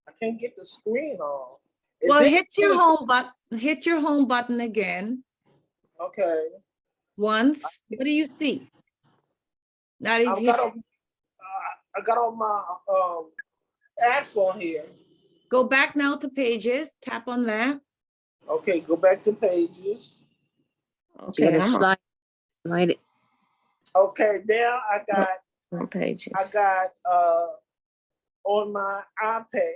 [SPEAKER 2] I can't get the screen on. And
[SPEAKER 1] Well,
[SPEAKER 2] then
[SPEAKER 1] hit your
[SPEAKER 2] there's-
[SPEAKER 1] home button again
[SPEAKER 2] Okay.
[SPEAKER 1] once. What do you see? Now that
[SPEAKER 2] I've
[SPEAKER 1] you
[SPEAKER 2] got all, I got all my apps on here.
[SPEAKER 1] go back now to pages, tap on that.
[SPEAKER 2] Okay, go back to pages.
[SPEAKER 9] You gotta slide
[SPEAKER 14] Slide it
[SPEAKER 2] Okay, now I
[SPEAKER 14] on pages.
[SPEAKER 2] got on my iPad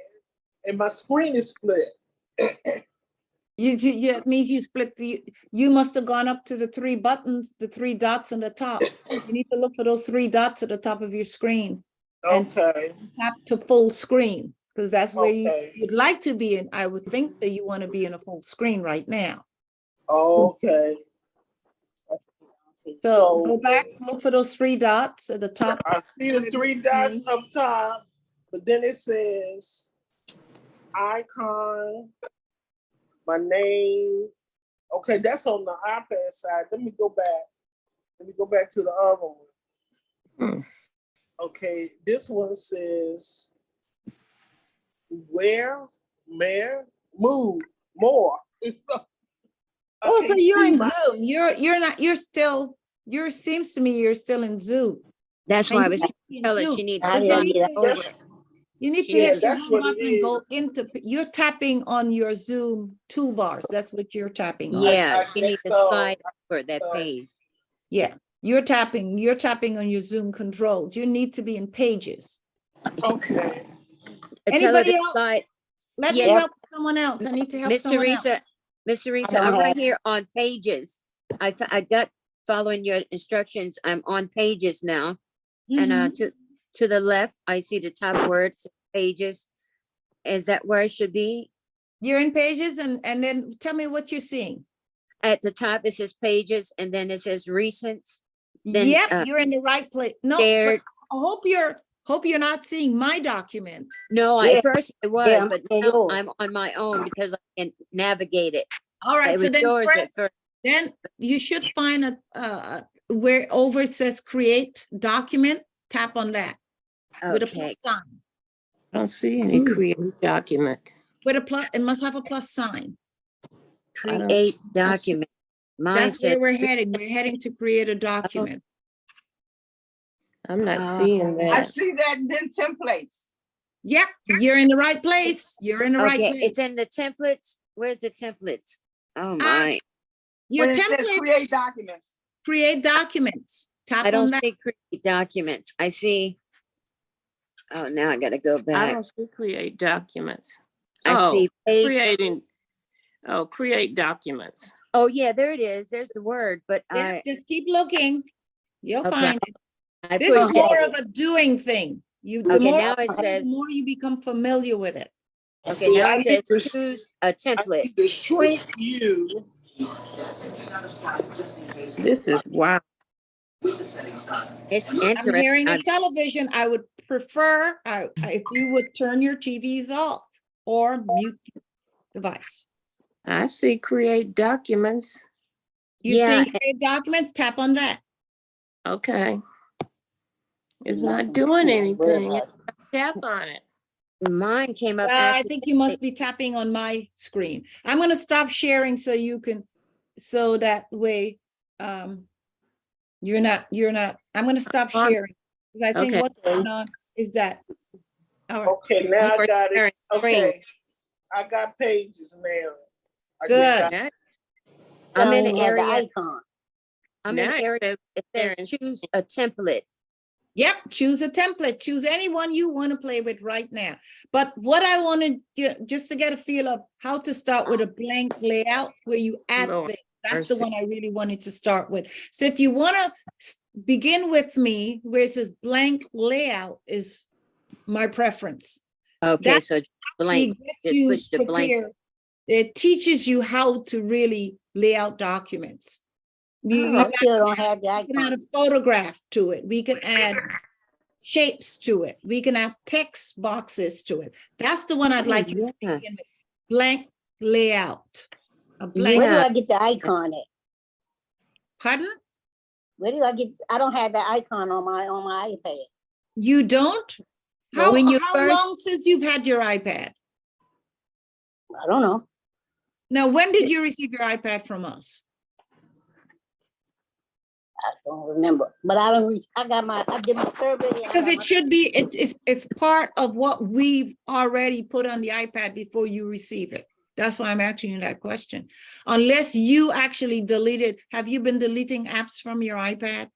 [SPEAKER 2] and my screen is split.
[SPEAKER 1] It means you split you must have gone up to the three buttons, the three dots on the top. You need to look for those three dots at the top of your screen. And
[SPEAKER 2] Okay,
[SPEAKER 1] tap to full screen, because that's where
[SPEAKER 2] Okay.
[SPEAKER 1] you'd like to be in. I would think that you want to be in a full screen right now.
[SPEAKER 2] okay.
[SPEAKER 1] So go back, look for those three dots at the top.
[SPEAKER 2] I see the three dots up top, but then it says icon, my name. Okay, that's on the iPad side. Let me go back. Let me go back to the other one. Okay, this one says where, mayor, move, more.
[SPEAKER 1] Oh, so
[SPEAKER 2] can't
[SPEAKER 1] you're
[SPEAKER 2] see
[SPEAKER 1] in
[SPEAKER 2] my-
[SPEAKER 1] Zoom. You're not, seems to me you're still in Zoom.
[SPEAKER 14] That's
[SPEAKER 1] And
[SPEAKER 14] why I
[SPEAKER 1] you
[SPEAKER 14] was
[SPEAKER 1] might
[SPEAKER 14] trying
[SPEAKER 1] be
[SPEAKER 14] to tell
[SPEAKER 1] in
[SPEAKER 14] her
[SPEAKER 1] Zoom,
[SPEAKER 14] she needs
[SPEAKER 1] but
[SPEAKER 14] to
[SPEAKER 1] you
[SPEAKER 14] find
[SPEAKER 1] need
[SPEAKER 14] it
[SPEAKER 1] to-
[SPEAKER 14] over.
[SPEAKER 1] You need
[SPEAKER 14] She
[SPEAKER 1] to hit
[SPEAKER 14] is.
[SPEAKER 1] the
[SPEAKER 2] That's
[SPEAKER 1] Zoom
[SPEAKER 2] what it
[SPEAKER 1] button and go
[SPEAKER 2] is.
[SPEAKER 1] into, you're tapping on your Zoom toolbars. That's what you're tapping on.
[SPEAKER 14] Yeah,
[SPEAKER 2] I
[SPEAKER 14] she
[SPEAKER 2] guess
[SPEAKER 14] needs to
[SPEAKER 2] so.
[SPEAKER 14] slide over that
[SPEAKER 2] So-
[SPEAKER 14] page.
[SPEAKER 1] Yeah, you're tapping on your Zoom controls. You need to be in pages.
[SPEAKER 2] Okay.
[SPEAKER 14] Tell her
[SPEAKER 1] Anybody
[SPEAKER 14] to
[SPEAKER 1] else?
[SPEAKER 14] slide.
[SPEAKER 1] Let me
[SPEAKER 14] Yes.
[SPEAKER 1] help someone else. I need to help
[SPEAKER 14] Miss
[SPEAKER 1] someone else.
[SPEAKER 14] Teresa, Miss Teresa, I'm right here on pages. I got following your instructions. I'm on pages now. And
[SPEAKER 1] Mhm.
[SPEAKER 14] to the left, I see the top words, pages. Is that where I should be?
[SPEAKER 1] You're in pages and then tell me what you're seeing.
[SPEAKER 14] At the top, it says pages and then it says recents. Then,
[SPEAKER 1] Yep, you're in the right place. No, but
[SPEAKER 14] shared.
[SPEAKER 1] I hope you're not seeing my document.
[SPEAKER 14] No,
[SPEAKER 9] Yeah.
[SPEAKER 14] at first I was,
[SPEAKER 9] Yeah,
[SPEAKER 14] but
[SPEAKER 9] I'm
[SPEAKER 14] now
[SPEAKER 9] yours.
[SPEAKER 14] I'm on my own because I can navigate it.
[SPEAKER 1] All right,
[SPEAKER 14] It
[SPEAKER 1] so
[SPEAKER 14] was
[SPEAKER 1] then
[SPEAKER 14] yours at
[SPEAKER 1] press,
[SPEAKER 14] first.
[SPEAKER 1] then you should find where over it says create document, tap on that with a
[SPEAKER 14] Okay,
[SPEAKER 1] plus sign.
[SPEAKER 5] I don't see any create document.
[SPEAKER 1] With a plus, it must have a plus sign.
[SPEAKER 14] create document. Mine
[SPEAKER 1] That's
[SPEAKER 14] says,
[SPEAKER 1] where we're heading. We're heading to create a document.
[SPEAKER 5] I'm not
[SPEAKER 14] Uh,
[SPEAKER 5] seeing
[SPEAKER 8] I
[SPEAKER 5] that.
[SPEAKER 8] see that and then templates.
[SPEAKER 1] Yep, you're in the right place. You're in the right
[SPEAKER 14] okay,
[SPEAKER 1] place.
[SPEAKER 14] it's in the templates. Where's the templates? Oh my,
[SPEAKER 1] Your
[SPEAKER 8] When it says
[SPEAKER 1] template,
[SPEAKER 8] create documents.
[SPEAKER 1] create documents. Tap
[SPEAKER 14] I
[SPEAKER 1] on
[SPEAKER 14] don't
[SPEAKER 1] that.
[SPEAKER 14] see create documents. I see. Oh, now I gotta go
[SPEAKER 5] I
[SPEAKER 14] back.
[SPEAKER 5] don't see create documents.
[SPEAKER 14] I
[SPEAKER 5] Oh,
[SPEAKER 14] see page.
[SPEAKER 5] creating. Oh, create documents.
[SPEAKER 14] Oh, yeah, there it is. There's the word, but
[SPEAKER 1] Yeah,
[SPEAKER 14] I,
[SPEAKER 1] just keep looking. You'll
[SPEAKER 14] Okay.
[SPEAKER 1] find it.
[SPEAKER 14] I
[SPEAKER 1] This is
[SPEAKER 14] pushed
[SPEAKER 1] more
[SPEAKER 14] it.
[SPEAKER 1] of a doing thing. The
[SPEAKER 14] Okay,
[SPEAKER 1] more
[SPEAKER 14] now it
[SPEAKER 1] you do, the
[SPEAKER 14] says-
[SPEAKER 1] more you become familiar with it.
[SPEAKER 14] Okay,
[SPEAKER 2] See,
[SPEAKER 14] now
[SPEAKER 2] I
[SPEAKER 14] it
[SPEAKER 2] need
[SPEAKER 14] says
[SPEAKER 2] to-
[SPEAKER 14] choose a
[SPEAKER 2] I
[SPEAKER 14] template.
[SPEAKER 2] need to shrink you.
[SPEAKER 5] This is wow.
[SPEAKER 14] It's
[SPEAKER 1] I'm
[SPEAKER 14] interesting.
[SPEAKER 1] hearing a television. I would prefer if you would turn your TVs off or mute your device.
[SPEAKER 5] I see create documents.
[SPEAKER 1] You
[SPEAKER 14] Yeah,
[SPEAKER 1] see create documents, tap on that.
[SPEAKER 5] Okay. It's not doing anything. Tap on it.
[SPEAKER 14] Mine came up.
[SPEAKER 1] I think you must be tapping on my screen. I'm gonna stop sharing so you can, so that way, you're not, I'm gonna stop
[SPEAKER 5] On-
[SPEAKER 1] sharing. Because I think
[SPEAKER 5] Okay.
[SPEAKER 1] what's going on is that, all right,
[SPEAKER 2] Okay, now I
[SPEAKER 5] You're
[SPEAKER 2] got it.
[SPEAKER 5] sharing screen.
[SPEAKER 2] Okay, I got pages now. I just
[SPEAKER 1] Good.
[SPEAKER 2] got-
[SPEAKER 5] Okay.
[SPEAKER 14] I'm in
[SPEAKER 9] Don't
[SPEAKER 14] the
[SPEAKER 9] have the
[SPEAKER 14] area.
[SPEAKER 9] icon.
[SPEAKER 14] I'm in
[SPEAKER 5] Now
[SPEAKER 14] the
[SPEAKER 5] it
[SPEAKER 14] area.
[SPEAKER 5] says
[SPEAKER 14] It says
[SPEAKER 5] sharing.
[SPEAKER 14] choose a template.
[SPEAKER 1] Yep, choose a template, choose any one you want to play with right now. But what I wanted, just to get a feel of how to start with a blank layout where you add
[SPEAKER 5] Lord
[SPEAKER 1] things. That's the
[SPEAKER 5] mercy.
[SPEAKER 1] one I really wanted to start with. So if you want to begin with me, where it says blank layout is my preference.
[SPEAKER 14] Okay,
[SPEAKER 1] That
[SPEAKER 14] so
[SPEAKER 1] Actually
[SPEAKER 14] blank.
[SPEAKER 1] gets
[SPEAKER 14] Just
[SPEAKER 1] you
[SPEAKER 14] push the blank.
[SPEAKER 1] prepared. It teaches you how to really lay out documents.
[SPEAKER 9] I still don't have the
[SPEAKER 1] We can add a
[SPEAKER 9] icon.
[SPEAKER 1] photograph to it. We can add shapes to it. We can add text boxes to it. That's the one I'd
[SPEAKER 14] Oh,
[SPEAKER 1] like you to
[SPEAKER 14] yeah.
[SPEAKER 1] begin with. Blank layout. A blank,
[SPEAKER 9] Where do
[SPEAKER 14] Yeah.
[SPEAKER 9] I get the icon at?
[SPEAKER 1] pardon?
[SPEAKER 9] Where do I get, I don't have the icon on my iPad.
[SPEAKER 1] You don't?
[SPEAKER 14] Well,
[SPEAKER 1] How,
[SPEAKER 14] when you
[SPEAKER 1] how
[SPEAKER 14] first-
[SPEAKER 1] long since you've had your iPad?
[SPEAKER 9] I don't know.
[SPEAKER 1] Now, when did you receive your iPad from us?
[SPEAKER 9] I don't remember, but I don't reach, I did my survey. and I
[SPEAKER 1] Because
[SPEAKER 9] got
[SPEAKER 1] it
[SPEAKER 9] my-
[SPEAKER 1] should be, it's part of what we've already put on the iPad before you receive it. That's why I'm asking you that question. Unless you actually deleted, have you been deleting apps from your iPad?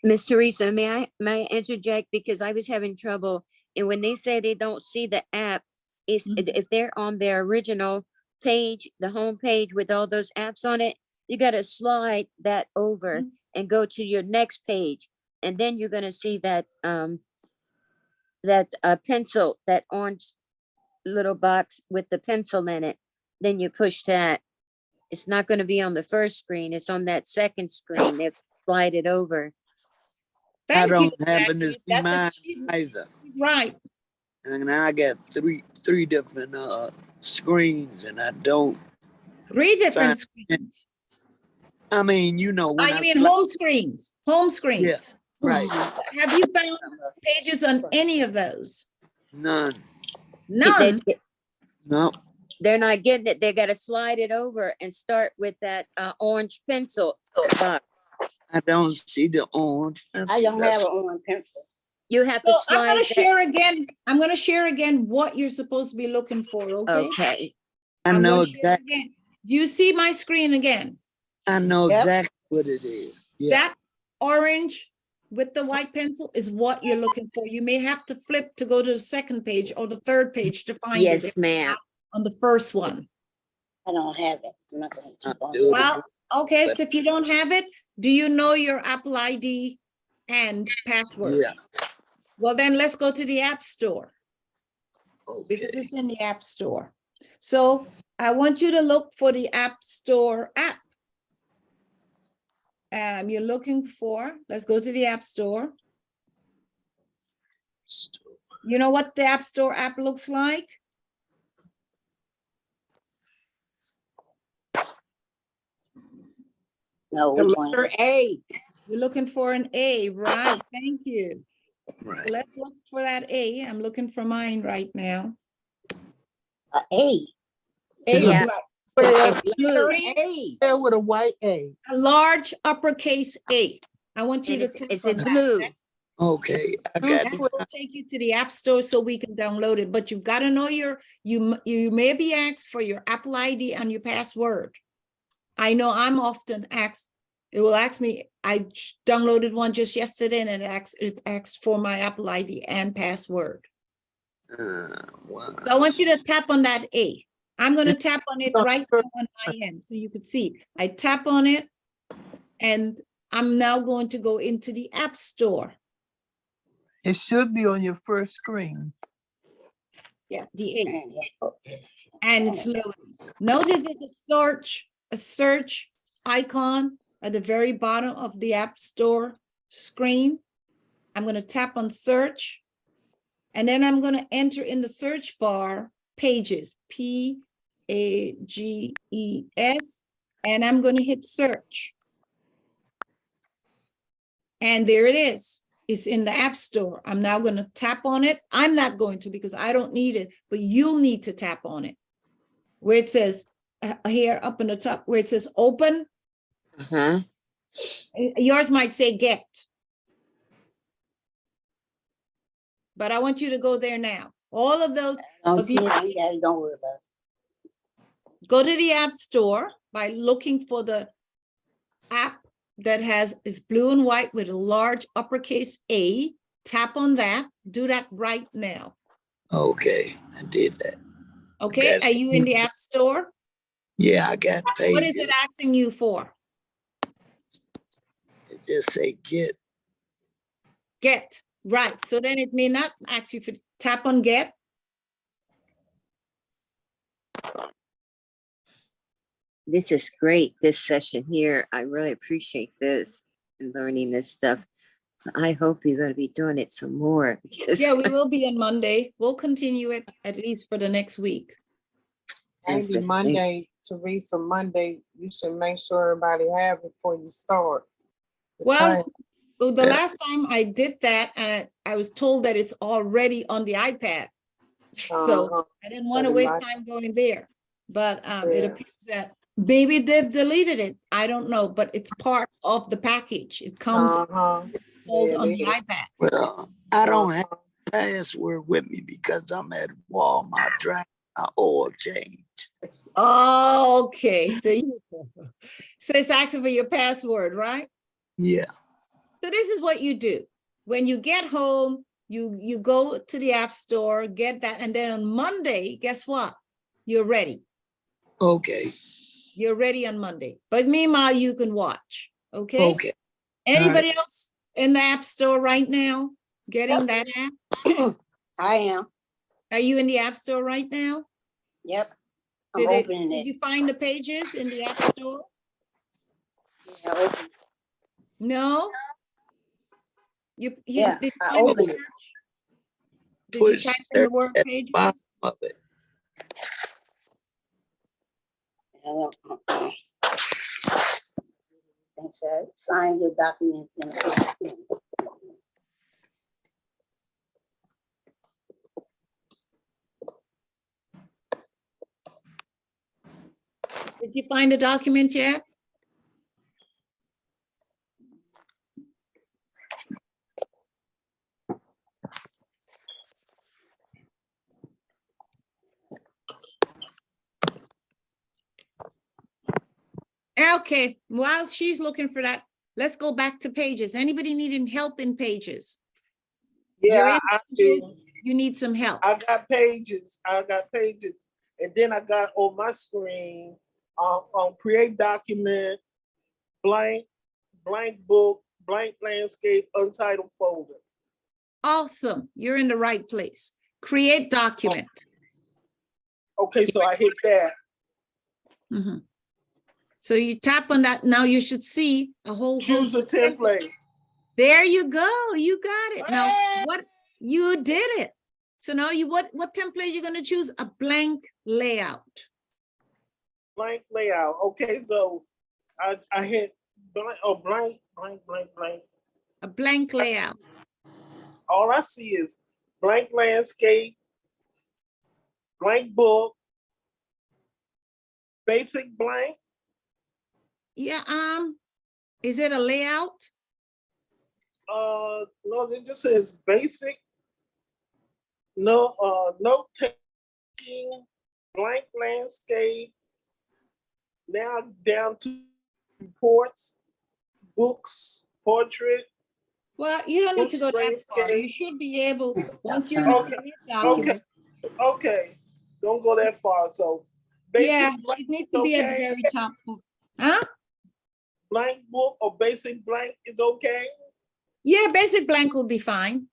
[SPEAKER 14] Miss Teresa, may I interject? Because I was having trouble, and when they say they don't see the app, if they're on their original page, the home page with all those apps on it, you gotta slide that over and go to your next page, and then you're gonna see that pencil, that orange little box with the pencil in it. Then you push that. It's not gonna be on the first screen. It's on that second screen. If slide it over.
[SPEAKER 1] Thank
[SPEAKER 15] I
[SPEAKER 1] you,
[SPEAKER 15] don't happen to
[SPEAKER 1] Jackie.
[SPEAKER 15] see
[SPEAKER 1] That's
[SPEAKER 15] mine
[SPEAKER 1] extremely
[SPEAKER 15] either.
[SPEAKER 1] right.
[SPEAKER 15] And I got three different screens, and I don't.
[SPEAKER 1] 3 different
[SPEAKER 15] find-
[SPEAKER 1] screens.
[SPEAKER 15] I mean, you know, when
[SPEAKER 1] You
[SPEAKER 15] I
[SPEAKER 1] mean
[SPEAKER 15] slide-
[SPEAKER 1] home screens? Home screens.
[SPEAKER 15] right,
[SPEAKER 1] Have you found pages on any of those?
[SPEAKER 15] none.
[SPEAKER 1] None.
[SPEAKER 15] No.
[SPEAKER 14] They're not getting it. They gotta slide it over and start with that orange pencil box.
[SPEAKER 15] I don't see the orange.
[SPEAKER 9] I don't have an orange pencil.
[SPEAKER 14] You have to
[SPEAKER 1] So I'm
[SPEAKER 14] slide
[SPEAKER 1] gonna
[SPEAKER 14] that.
[SPEAKER 1] share again. I'm gonna share again what you're supposed to be looking for, okay?
[SPEAKER 14] Okay.
[SPEAKER 15] I
[SPEAKER 1] I'm
[SPEAKER 15] know
[SPEAKER 1] gonna share
[SPEAKER 15] exactly.
[SPEAKER 1] again. Do you see my screen again?
[SPEAKER 15] I know
[SPEAKER 9] Yep.
[SPEAKER 15] exactly what it is. Yeah.
[SPEAKER 1] That orange with the white pencil is what you're looking for. You may have to flip to go to the second page or the third page to find it.
[SPEAKER 14] Yes,
[SPEAKER 1] if
[SPEAKER 14] ma'am.
[SPEAKER 1] not on the first one.
[SPEAKER 9] I don't have it. I'm not gonna keep on.
[SPEAKER 15] do it.
[SPEAKER 1] Well, okay, so if you don't have it, do you know your Apple ID and password?
[SPEAKER 15] Yeah.
[SPEAKER 1] Well, then let's go to the App Store because
[SPEAKER 15] Okay.
[SPEAKER 1] it's in the App Store. So I want you to look for the App Store app. You're looking for, let's go to the App Store. You know what the App Store app looks like?
[SPEAKER 9] No,
[SPEAKER 1] The
[SPEAKER 9] which one?
[SPEAKER 1] letter A. You're looking for an A, right? Thank you.
[SPEAKER 15] Right.
[SPEAKER 1] So let's look for that A. I'm looking for mine right now.
[SPEAKER 9] A.
[SPEAKER 1] A,
[SPEAKER 14] Yeah.
[SPEAKER 1] right.
[SPEAKER 14] It's blue.
[SPEAKER 9] A.
[SPEAKER 2] There with a white A.
[SPEAKER 1] A large uppercase A. I want you
[SPEAKER 14] And
[SPEAKER 1] to
[SPEAKER 14] it's,
[SPEAKER 1] tap
[SPEAKER 14] it's
[SPEAKER 1] on
[SPEAKER 14] in
[SPEAKER 1] that.
[SPEAKER 14] blue.
[SPEAKER 15] Okay. I
[SPEAKER 1] That
[SPEAKER 15] got
[SPEAKER 1] will take you to the App Store so we can download it, but you've got to know you may be asked for your Apple ID and your password. I know I'm often asked, it will ask me, I downloaded one just yesterday and it asked for my Apple ID and password.
[SPEAKER 15] wow.
[SPEAKER 1] So I want you to tap on that A. I'm going to tap on it right now on my end so you can see. I tap on it and I'm now going to go into the App Store.
[SPEAKER 2] It should be on your first screen.
[SPEAKER 1] Yeah, the A. And it's loading. Notice there's a search icon at the very bottom of the App Store screen. I'm going to tap on search. And then I'm going to enter in the search bar pages, Pages, and I'm going to hit search. And there it is. It's in the App Store. I'm now going to tap on it. I'm not going to because I don't need it, but you'll need to tap on it. Where it says here up in the top, where it says open.
[SPEAKER 14] Uh-huh.
[SPEAKER 1] Yours might say get. But I want you to go there now. All of those.
[SPEAKER 9] Don't see it. Don't worry about it.
[SPEAKER 1] Go to the App Store by looking for the app that is blue and white with a large uppercase A. Tap on that. Do that right now.
[SPEAKER 15] Okay. I did that.
[SPEAKER 1] Okay.
[SPEAKER 15] Okay.
[SPEAKER 1] Are you in the App Store?
[SPEAKER 15] Yeah, I got pages.
[SPEAKER 1] What is it asking you for?
[SPEAKER 15] It just say get.
[SPEAKER 1] Get. Right. So then it may not ask you for tap on get.
[SPEAKER 14] This is great, this session here. I really appreciate this and learning this stuff. I hope you're going to be doing it some more. Because
[SPEAKER 1] Yeah, we will be on Monday. We'll continue it at least for the next week.
[SPEAKER 14] That's
[SPEAKER 2] Maybe
[SPEAKER 14] the
[SPEAKER 2] Monday, Teresa, Monday, you should make sure everybody have it before you start.
[SPEAKER 1] Well, the last time I did that, and I was told that it's already on the iPad. So I didn't want to waste time going there. But it appears that maybe they've deleted it. I don't know, but it's part of the package. It comes on the iPad.
[SPEAKER 15] Well, I don't have a password with me because I'm at Walmart trying to oil change.
[SPEAKER 1] Okay, so so it's asking for your password, right?
[SPEAKER 15] Yeah.
[SPEAKER 1] So this is what you do. When you get home, you go to the App Store, get that, and then on Monday, guess what? You're ready.
[SPEAKER 15] Okay.
[SPEAKER 1] You're ready on Monday. But meanwhile, you can watch. Okay?
[SPEAKER 15] Okay.
[SPEAKER 1] Anybody else in the App Store right now getting that app?
[SPEAKER 16] I am.
[SPEAKER 1] Are you in the App Store right now?
[SPEAKER 16] Yep. I'm
[SPEAKER 1] Did
[SPEAKER 16] opening
[SPEAKER 1] did
[SPEAKER 16] it.
[SPEAKER 1] you find the pages in the App Store?
[SPEAKER 16] Yeah, open it.
[SPEAKER 1] No? You
[SPEAKER 16] Yeah,
[SPEAKER 1] did you
[SPEAKER 16] I
[SPEAKER 1] find the
[SPEAKER 16] opened it.
[SPEAKER 1] search? Did you
[SPEAKER 15] Put
[SPEAKER 1] type in the
[SPEAKER 15] search
[SPEAKER 1] word
[SPEAKER 15] at the
[SPEAKER 1] pages?
[SPEAKER 15] bottom of it.
[SPEAKER 16] Sign your documents in.
[SPEAKER 1] Did you find a document yet? Okay, while she's looking for that, let's go back to pages. Anybody needing help in pages? You're
[SPEAKER 2] Yeah,
[SPEAKER 1] in
[SPEAKER 2] I
[SPEAKER 1] pages,
[SPEAKER 2] do.
[SPEAKER 1] you need some help.
[SPEAKER 2] I got pages. And then I got on my screen, on create document, blank book, blank landscape, untitled folder.
[SPEAKER 1] Awesome, you're in the right place. Create document.
[SPEAKER 2] Okay, so I hit that.
[SPEAKER 1] Mhm. So you tap on that, now you should see a whole
[SPEAKER 2] Choose
[SPEAKER 1] host
[SPEAKER 2] a
[SPEAKER 1] of templates.
[SPEAKER 2] template.
[SPEAKER 1] There you go, you got it. Now, what, you did it. So now what template you gonna choose? A blank layout.
[SPEAKER 2] Blank layout. Okay, so I hit blank.
[SPEAKER 1] A blank layout.
[SPEAKER 2] All I see is blank landscape, blank book, basic blank.
[SPEAKER 1] Yeah, is it a layout?
[SPEAKER 2] No, it just says basic. No, note taking, blank landscape. Now down to reports, books, portrait.
[SPEAKER 1] Well, you don't need to go that far. You should be able, once you're in the create document.
[SPEAKER 2] Okay. Don't go that far. So
[SPEAKER 1] Yeah,
[SPEAKER 2] basic blank
[SPEAKER 1] it needs
[SPEAKER 2] is
[SPEAKER 1] to be at the
[SPEAKER 2] okay.
[SPEAKER 1] very top. Huh?
[SPEAKER 2] Blank book or basic blank is okay.
[SPEAKER 1] Yeah, basic blank will be fine.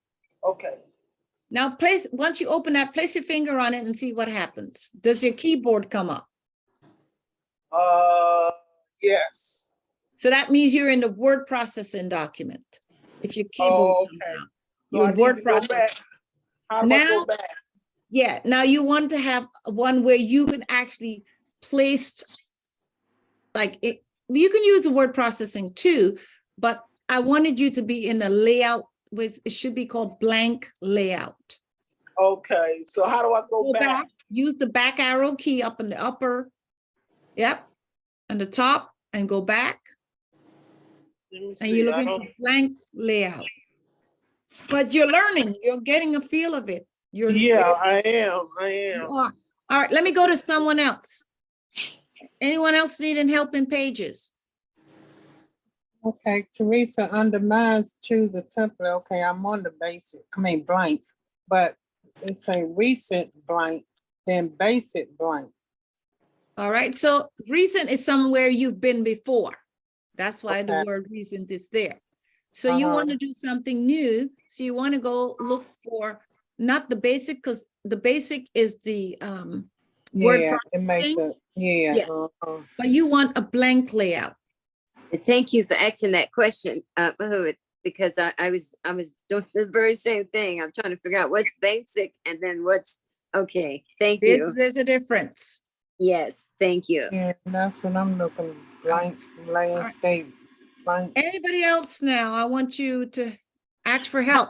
[SPEAKER 2] Okay.
[SPEAKER 1] Now once you open that, place your finger on it and see what happens. Does your keyboard come up?
[SPEAKER 2] Yes.
[SPEAKER 1] So that means you're in the word processing document. If your keyboard comes up,
[SPEAKER 2] So
[SPEAKER 1] you're
[SPEAKER 2] I
[SPEAKER 1] in
[SPEAKER 2] need
[SPEAKER 1] word
[SPEAKER 2] to go back.
[SPEAKER 1] processing.
[SPEAKER 2] How do I
[SPEAKER 1] Now,
[SPEAKER 2] go back?
[SPEAKER 1] yeah, now you want to have one where you can actually place, like it, you can use the word processing too, but I wanted you to be in a layout, which it should be called blank layout.
[SPEAKER 2] Okay, so how do I go back?
[SPEAKER 1] Use the back arrow key up in the upper, yep, on the top, and go back.
[SPEAKER 2] Let me
[SPEAKER 1] And
[SPEAKER 2] see,
[SPEAKER 1] you're
[SPEAKER 2] I
[SPEAKER 1] looking for
[SPEAKER 2] don't-
[SPEAKER 1] blank layout. But you're learning, you're getting a feel of it.
[SPEAKER 2] Yeah, I am.
[SPEAKER 1] You are. All right, let me go to someone else. Anyone else needing help in pages?
[SPEAKER 17] Okay, Teresa, under mine, choose a template. Okay, I'm on the blank, but it's a recent blank, then basic blank.
[SPEAKER 1] All right, so recent is somewhere you've been before. That's why the word recent is there. So you want to do something new. So you want to go look for not the basic, because the basic is the word processing. But you want a blank layout.
[SPEAKER 14] Thank you for asking that question, Mahood, because I was doing the very same thing. I'm trying to figure out what's basic and then what's okay. Thank you.
[SPEAKER 1] There's a difference.
[SPEAKER 14] Yes, thank you.
[SPEAKER 17] Yeah, that's what I'm looking, blank landscape, blank.
[SPEAKER 1] Anybody else now? I want you to ask for help.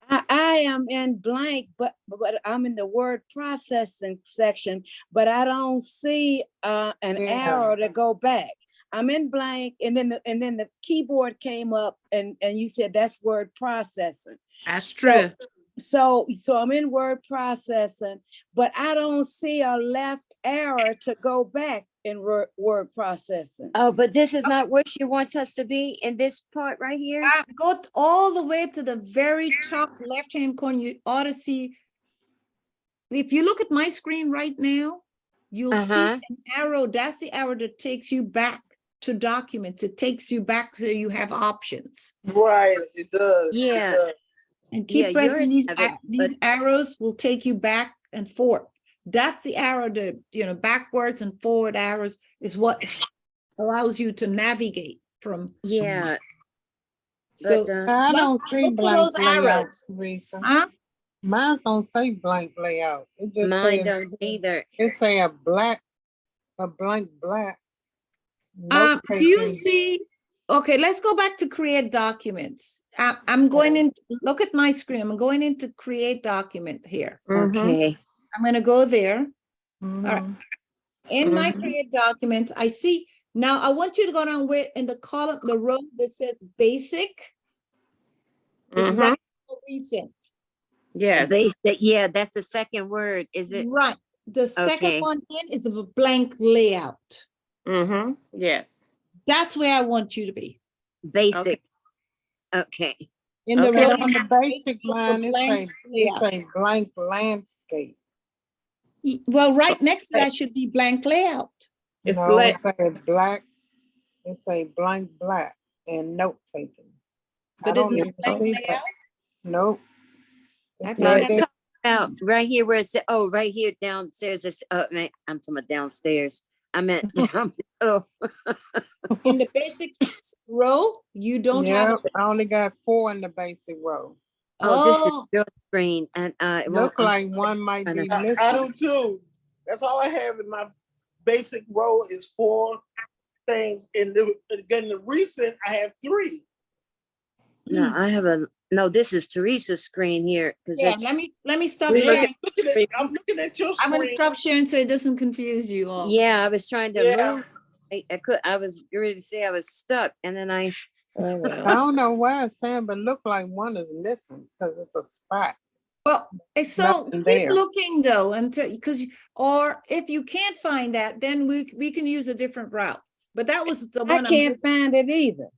[SPEAKER 9] I am in blank, but I'm in the word processing section, but I don't see an arrow to go back. I'm in blank, and then the keyboard came up, and you said that's word processing.
[SPEAKER 1] That's true.
[SPEAKER 9] So I'm in word processing, but I don't see a left arrow to go back in word processing.
[SPEAKER 14] Oh, but this is not where she wants us to be in this part right here.
[SPEAKER 1] Go all the way to the very top left-hand corner. You ought to see. If you look at my screen right now, you'll see an arrow. That's the arrow that takes you back to documents. It takes you back so you have options.
[SPEAKER 2] Right, it does.
[SPEAKER 14] Yeah.
[SPEAKER 2] It does.
[SPEAKER 1] And keep pressing
[SPEAKER 14] yours
[SPEAKER 1] these,
[SPEAKER 14] have it,
[SPEAKER 1] these
[SPEAKER 14] but-
[SPEAKER 1] arrows will take you back and forth. That's the arrow that, backwards and forward arrows is what allows you to navigate from.
[SPEAKER 14] Yeah.
[SPEAKER 1] So
[SPEAKER 14] But,
[SPEAKER 17] I don't see
[SPEAKER 1] look for
[SPEAKER 17] blank
[SPEAKER 1] those arrows.
[SPEAKER 17] layouts, Teresa.
[SPEAKER 1] Huh?
[SPEAKER 17] Mine don't say blank layout. It just
[SPEAKER 14] mine
[SPEAKER 17] says,
[SPEAKER 14] don't either.
[SPEAKER 17] it say a blank black.
[SPEAKER 1] Do you
[SPEAKER 17] Note-taking.
[SPEAKER 1] see? Okay, let's go back to create documents. I'm going in, look at my screen. I'm going into create document here.
[SPEAKER 14] Okay.
[SPEAKER 1] I'm going to go there. All right.
[SPEAKER 17] Mhm.
[SPEAKER 1] In my create documents, I see, now I want you to go down where in the column, the row that says basic. It's right below recent.
[SPEAKER 5] Yes.
[SPEAKER 14] Yeah, that's the second word. Is it?
[SPEAKER 1] Right. The second
[SPEAKER 14] Okay.
[SPEAKER 1] one in is a blank layout.
[SPEAKER 5] Yes.
[SPEAKER 1] That's where I want you to be.
[SPEAKER 14] Basic. Okay.
[SPEAKER 1] In the
[SPEAKER 5] Okay.
[SPEAKER 1] row.
[SPEAKER 17] And on the basic
[SPEAKER 1] with the
[SPEAKER 17] line, it
[SPEAKER 1] blank layout.
[SPEAKER 17] say blank landscape.
[SPEAKER 1] Well, right next to that should be blank layout.
[SPEAKER 5] It's
[SPEAKER 17] No,
[SPEAKER 5] lit.
[SPEAKER 17] it say black, it say blank black and note taking.
[SPEAKER 1] But isn't it blank layout?
[SPEAKER 17] Nope.
[SPEAKER 1] I
[SPEAKER 17] It's
[SPEAKER 1] thought
[SPEAKER 17] not
[SPEAKER 1] that-
[SPEAKER 17] there.
[SPEAKER 14] Out right here where it said, oh, right here downstairs. Man, I'm talking about downstairs. I meant down below.
[SPEAKER 1] In the basic row, you don't have.
[SPEAKER 17] Yep, I only got 4 in the basic row.
[SPEAKER 14] Oh, this is
[SPEAKER 1] Oh,
[SPEAKER 14] your screen, and it won't-
[SPEAKER 17] Look like one might be
[SPEAKER 2] I do
[SPEAKER 17] missing.
[SPEAKER 2] too. That's all I have in my basic row is 4 things. And again, the recent, I have 3.
[SPEAKER 14] No, I have no, this is Teresa's screen here.
[SPEAKER 1] yeah, let me stop
[SPEAKER 2] Yeah,
[SPEAKER 1] sharing.
[SPEAKER 2] I'm looking at your
[SPEAKER 1] I'm gonna
[SPEAKER 2] screen.
[SPEAKER 1] stop sharing so it doesn't confuse you all.
[SPEAKER 14] Yeah, I was trying to
[SPEAKER 2] Yeah.
[SPEAKER 14] move. I was ready to say I was stuck, and then I.
[SPEAKER 5] Oh,
[SPEAKER 17] I
[SPEAKER 5] well.
[SPEAKER 17] don't know why it's saying, but look like one is missing because it's a spot.
[SPEAKER 1] Well, so
[SPEAKER 17] Nothing
[SPEAKER 1] keep
[SPEAKER 17] there.
[SPEAKER 1] looking though, until, or if you can't find that, then we can use a different route. But that was the
[SPEAKER 9] I
[SPEAKER 1] one.
[SPEAKER 9] can't find it either.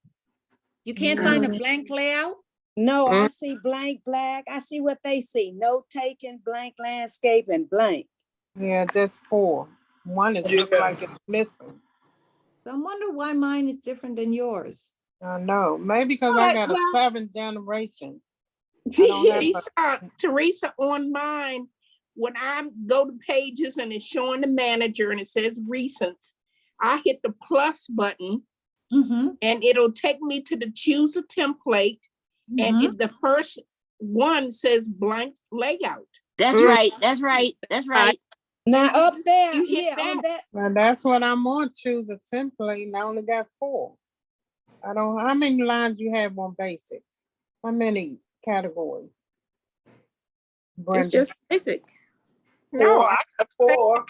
[SPEAKER 1] You can't find a blank layout?
[SPEAKER 9] No, I see blank black. I see what they see. Note taken, blank landscape, and blank.
[SPEAKER 17] Yeah, just 4. One is look like it's missing.
[SPEAKER 1] So I wonder why mine is different than yours.
[SPEAKER 17] I know, maybe because
[SPEAKER 1] All
[SPEAKER 17] I
[SPEAKER 1] right,
[SPEAKER 17] got a
[SPEAKER 1] well-
[SPEAKER 17] 7th generation. I don't have a-
[SPEAKER 8] Teresa, on mine, when I go to pages and it's showing the manager and it says recent, I hit the plus button and it'll take me to the choose a template. And if the first one says blank layout.
[SPEAKER 14] That's right. That's right. That's right.
[SPEAKER 9] Now up there,
[SPEAKER 8] You hit
[SPEAKER 9] yeah, on that.
[SPEAKER 17] Well, that's what I'm on, choose a template, and I only got 4. I don't, how many lines you have on basics? How many categories?
[SPEAKER 5] It's
[SPEAKER 17] Brenda?
[SPEAKER 5] just basic.
[SPEAKER 2] No, I got 4.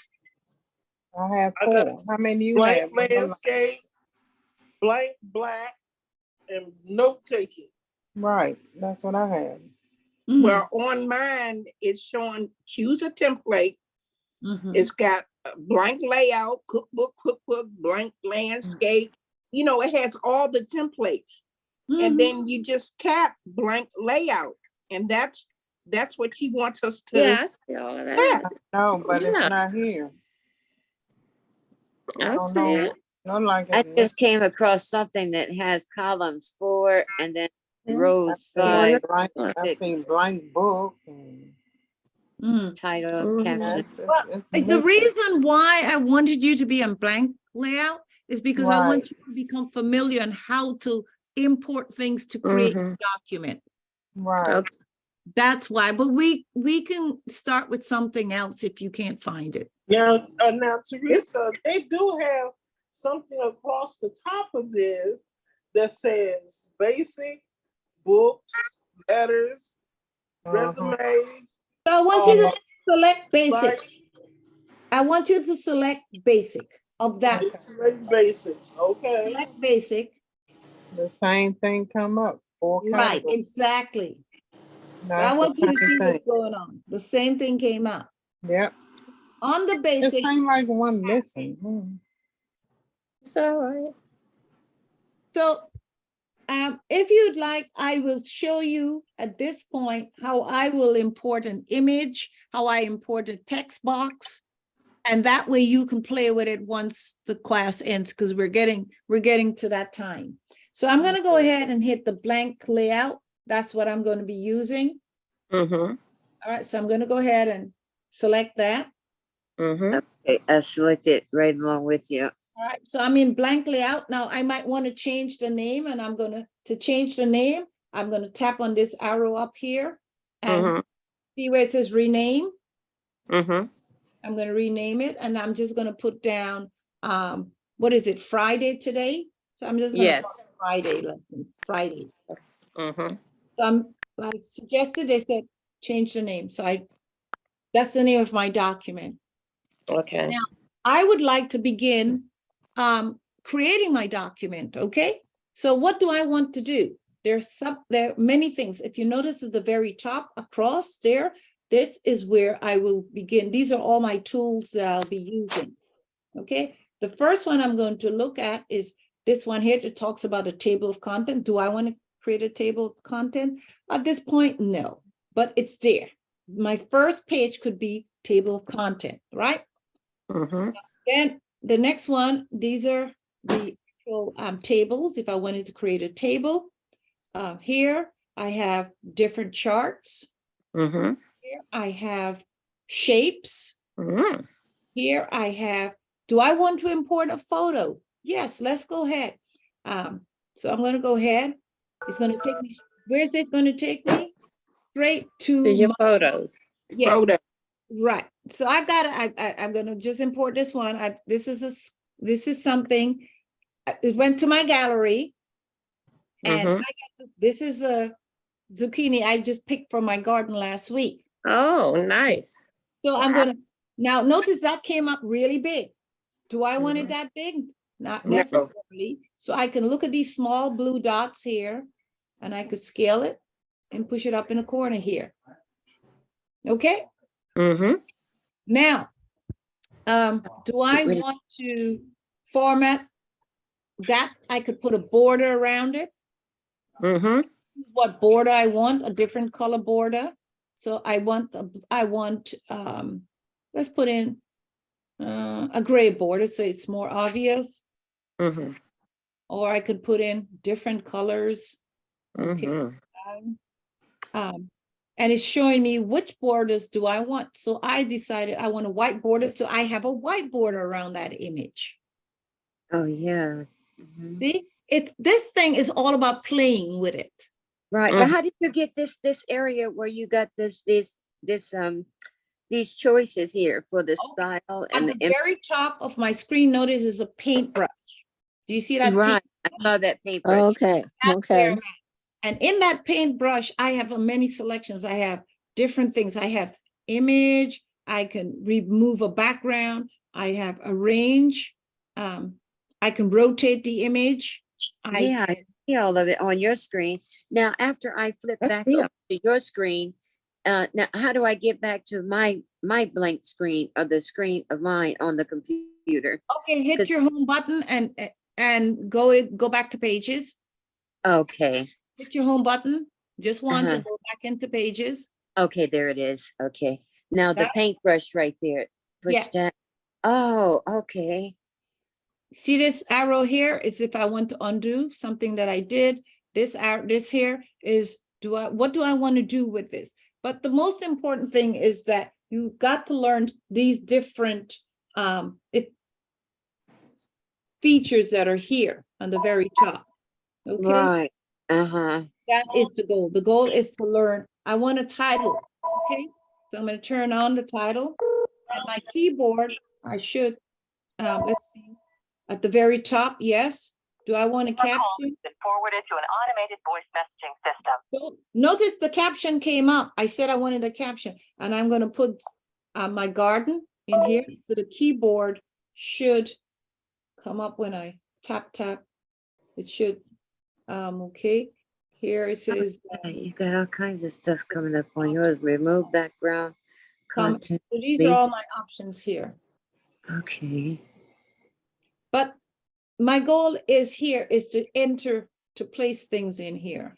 [SPEAKER 17] I have
[SPEAKER 2] I got
[SPEAKER 17] 4. How many you have?
[SPEAKER 2] Blank landscape, blank black, and note taking.
[SPEAKER 17] Right, that's what I have.
[SPEAKER 8] Well, on mine, it's showing choose a template. It's got a blank layout, cookbook, blank landscape. You know, it has all the templates. And then you just tap blank layout. And that's what she wants us to.
[SPEAKER 5] Yeah, I see all of that.
[SPEAKER 17] No, but
[SPEAKER 5] Yeah.
[SPEAKER 17] it's not here.
[SPEAKER 5] I
[SPEAKER 17] don't
[SPEAKER 5] see
[SPEAKER 17] know.
[SPEAKER 5] it.
[SPEAKER 17] Not like
[SPEAKER 14] I
[SPEAKER 17] it's
[SPEAKER 14] just came across something that has columns 4 and then rows
[SPEAKER 17] I
[SPEAKER 14] 5.
[SPEAKER 17] seen blank book. And
[SPEAKER 14] Title, caption.
[SPEAKER 1] The reason why I wanted you to be on blank layout is because I want you to become familiar on how to import things to create a document.
[SPEAKER 17] Right.
[SPEAKER 1] That's why, but we can start with something else if you can't find it.
[SPEAKER 2] Now, Teresa, they do have something across the top of this that says basic, books, letters, resumes.
[SPEAKER 1] So I want you to select basic.
[SPEAKER 2] Like-
[SPEAKER 1] I want you to select basic of that.
[SPEAKER 2] Select basics, okay.
[SPEAKER 1] Select basic.
[SPEAKER 17] The same thing come up. 4
[SPEAKER 1] Right,
[SPEAKER 17] categories.
[SPEAKER 1] exactly. I
[SPEAKER 17] That's
[SPEAKER 1] want
[SPEAKER 17] the
[SPEAKER 1] you to
[SPEAKER 17] same
[SPEAKER 1] see what's
[SPEAKER 17] thing.
[SPEAKER 1] going on. The same thing came up.
[SPEAKER 17] Yep.
[SPEAKER 1] On the
[SPEAKER 17] It
[SPEAKER 1] basic,
[SPEAKER 17] seemed like one missing.
[SPEAKER 5] It's all right.
[SPEAKER 1] so if you'd like, I will show you at this point how I will import an image, how I import a text box. And that way you can play with it once the class ends, because we're getting to that time. So I'm gonna go ahead and hit the blank layout. That's what I'm going to be using.
[SPEAKER 5] Mm-hmm.
[SPEAKER 1] All right, so I'm gonna go ahead and select that.
[SPEAKER 5] Mm-hmm.
[SPEAKER 14] Okay, I selected right along with you.
[SPEAKER 1] All right, so I'm in blank layout. Now I might want to change the name, and to change the name, I'm gonna tap on this arrow up here and
[SPEAKER 5] Mm-hmm.
[SPEAKER 1] see where it says rename.
[SPEAKER 5] Mm-hmm.
[SPEAKER 1] I'm gonna rename it, and I'm just gonna put down, what is it, Friday today? So I'm just gonna
[SPEAKER 5] Yes.
[SPEAKER 1] put Friday lessons, Friday.
[SPEAKER 5] Mm-hmm.
[SPEAKER 1] So I suggested, they said, change the name. So that's the name of my document.
[SPEAKER 5] Okay.
[SPEAKER 1] Now, I would like to begin creating my document, okay? So what do I want to do? There are many things. If you notice at the very top across there, this is where I will begin. These are all my tools that I'll be using, okay? The first one I'm going to look at is this one here that talks about a table of content. Do I want to create a table of content? At this point, no, but it's there. My first page could be table of content, right?
[SPEAKER 5] Mm-hmm.
[SPEAKER 1] Then the next one, these are the actual tables. If I wanted to create a table, here I have different charts.
[SPEAKER 5] Mm-hmm.
[SPEAKER 1] Here I have shapes.
[SPEAKER 5] Mm-hmm.
[SPEAKER 1] Here I have, do I want to import a photo? Yes, let's go ahead. So I'm going to go ahead. It's going to take me, where's it going to take me? Straight to
[SPEAKER 5] To your
[SPEAKER 1] my,
[SPEAKER 5] photos.
[SPEAKER 1] yeah.
[SPEAKER 8] Photo.
[SPEAKER 1] Right. So I've got to, I'm going to just import this one. This is something, it went to my gallery. And
[SPEAKER 5] Mm-hmm.
[SPEAKER 1] this is a zucchini I just picked from my garden last week.
[SPEAKER 5] Oh, nice.
[SPEAKER 1] So I'm going to, now notice that came up really big. Do I want it that big? Not
[SPEAKER 8] No.
[SPEAKER 1] necessarily. So I can look at these small blue dots here, and I could scale it and push it up in a corner here. Okay.
[SPEAKER 5] Mm-hmm.
[SPEAKER 1] Now, do I want to format that? I could put a border around it.
[SPEAKER 5] Mm-hmm.
[SPEAKER 1] What border I want, a different color border. So I want, let's put in a gray border so it's more obvious.
[SPEAKER 5] Mm-hmm.
[SPEAKER 1] Or I could put in different colors. Okay.
[SPEAKER 5] Mm-hmm.
[SPEAKER 1] And it's showing me which borders do I want. So I decided I want a white border. So I have a white border around that image.
[SPEAKER 14] Oh, yeah.
[SPEAKER 1] See, this thing is all about playing with it.
[SPEAKER 14] Right. But how did you get this area where you got these choices here for the style
[SPEAKER 1] At
[SPEAKER 14] and
[SPEAKER 1] the very top of my screen, notice is a paintbrush. Do you see that?
[SPEAKER 14] Right. I saw that paintbrush.
[SPEAKER 16] Okay,
[SPEAKER 1] That's where
[SPEAKER 16] okay.
[SPEAKER 1] I'm at. And in that paintbrush, I have many selections. I have different things. I have image. I can remove a background. I have arrange. I can rotate the image.
[SPEAKER 14] Yeah, I see all of it on your screen. Now, after I flip back over to your screen, now how do I get back to my blank screen or the screen of mine on the computer?
[SPEAKER 1] Okay, hit your home button and go back to pages.
[SPEAKER 14] Okay.
[SPEAKER 1] Hit your home button just once and go back into pages.
[SPEAKER 14] Okay, there it is. Okay. Now the paintbrush right there. Push that. Oh, okay.
[SPEAKER 1] See this arrow here? It's if I want to undo something that I did. This here is what do I want to do with this? But the most important thing is that you've got to learn these different features that are here on the very top. Okay.
[SPEAKER 14] Right. Uh-huh.
[SPEAKER 1] That is the goal. The goal is to learn. I want a title. Okay. So I'm going to turn on the title. And my keyboard, I should, let's see, at the very top, yes. Do I want a caption?
[SPEAKER 18] Forwarded to an automated voice messaging system.
[SPEAKER 1] So notice the caption came up. I said I wanted a caption, and I'm going to put my garden in here. So the keyboard should come up when I tap. It should, okay. Here it is.
[SPEAKER 14] Yeah, you got all kinds of stuff coming up on yours. Remove background content.
[SPEAKER 1] So these are all my options here.
[SPEAKER 14] Okay.
[SPEAKER 1] But my goal is here is to place things in here.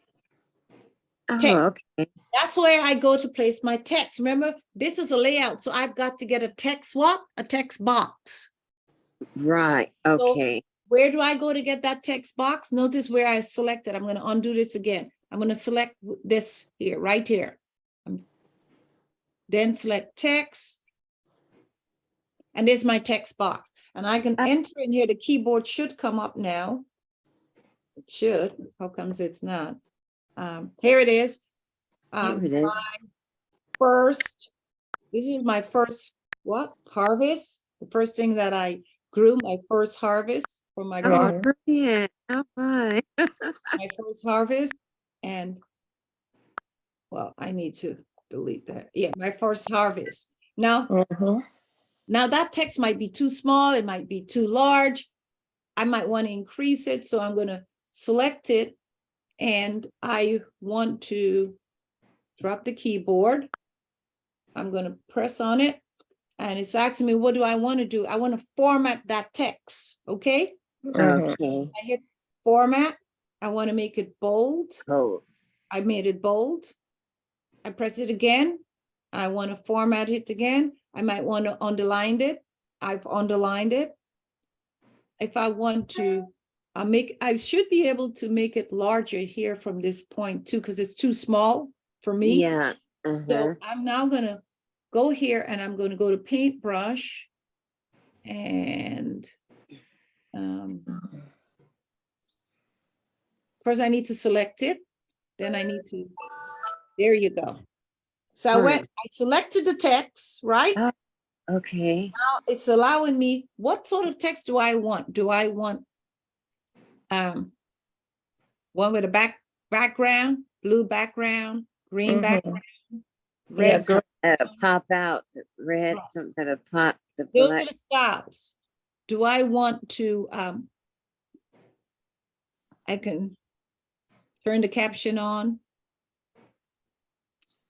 [SPEAKER 14] Oh,
[SPEAKER 1] Text.
[SPEAKER 14] okay.
[SPEAKER 1] That's where I go to place my text. Remember, this is a layout, so I've got to get a text what? A text box.
[SPEAKER 14] Right. Okay.
[SPEAKER 1] Where do I go to get that text box? Notice where I selected. I'm going to undo this again. I'm going to select this here, right here. Then select text. And there's my text box. And I can enter in here. The keyboard should come up now. It should. How comes it's not? Here it is.
[SPEAKER 14] Here it is.
[SPEAKER 1] My first, this is my first, what? Harvest. The first thing that I grew, my first harvest for my garden.
[SPEAKER 14] Oh, yeah. All right.
[SPEAKER 1] My first harvest. And, well, I need to delete that. Yeah, my first harvest. Now, now that text might be too small. It might be too large. I might want to increase it. So I'm going to select it. And I want to drop the keyboard. I'm going to press on it. And it's asking me, what do I want to do? I want to format that text. Okay.
[SPEAKER 14] Okay.
[SPEAKER 1] I hit format. I want to make it bold.
[SPEAKER 14] Bold.
[SPEAKER 1] I made it bold. I press it again. I want to format it again. I might want to underline it. I've underlined it. If I want to I should be able to make it larger here from this point too, because it's too small for me.
[SPEAKER 14] Yeah.
[SPEAKER 1] So I'm now going to go here and I'm going to go to paintbrush and first I need to select it. Then I need to, there you go. So I selected the text, right?
[SPEAKER 14] Okay.
[SPEAKER 1] Now it's allowing me, what sort of text do I want? Do I want one with a background, blue background, green background, red?
[SPEAKER 14] Pop out the red, something that'll pop the
[SPEAKER 1] Those
[SPEAKER 14] black.
[SPEAKER 1] are the styles. Do I want to, I can turn the caption on.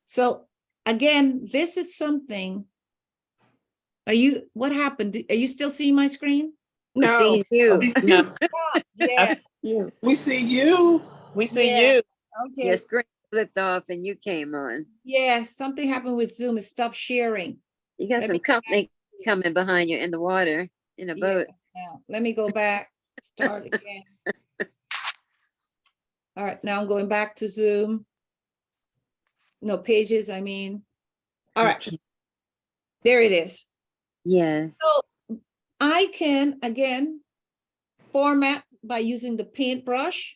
[SPEAKER 1] So again, this is something. What happened? Are you still seeing my screen?
[SPEAKER 14] No. See you.
[SPEAKER 5] No.
[SPEAKER 1] Yes.
[SPEAKER 2] We see you.
[SPEAKER 5] We see you.
[SPEAKER 1] Okay.
[SPEAKER 14] Your screen flipped off and you came on.
[SPEAKER 1] Yeah, something happened with Zoom. It stopped sharing.
[SPEAKER 14] You got some company coming behind you in the water, in a boat.
[SPEAKER 1] Now, let me go back, start again. All right, now I'm going back to Zoom. No, pages, I mean. All right, there it is.
[SPEAKER 14] Yes.
[SPEAKER 1] So I can, again, format by using the paintbrush,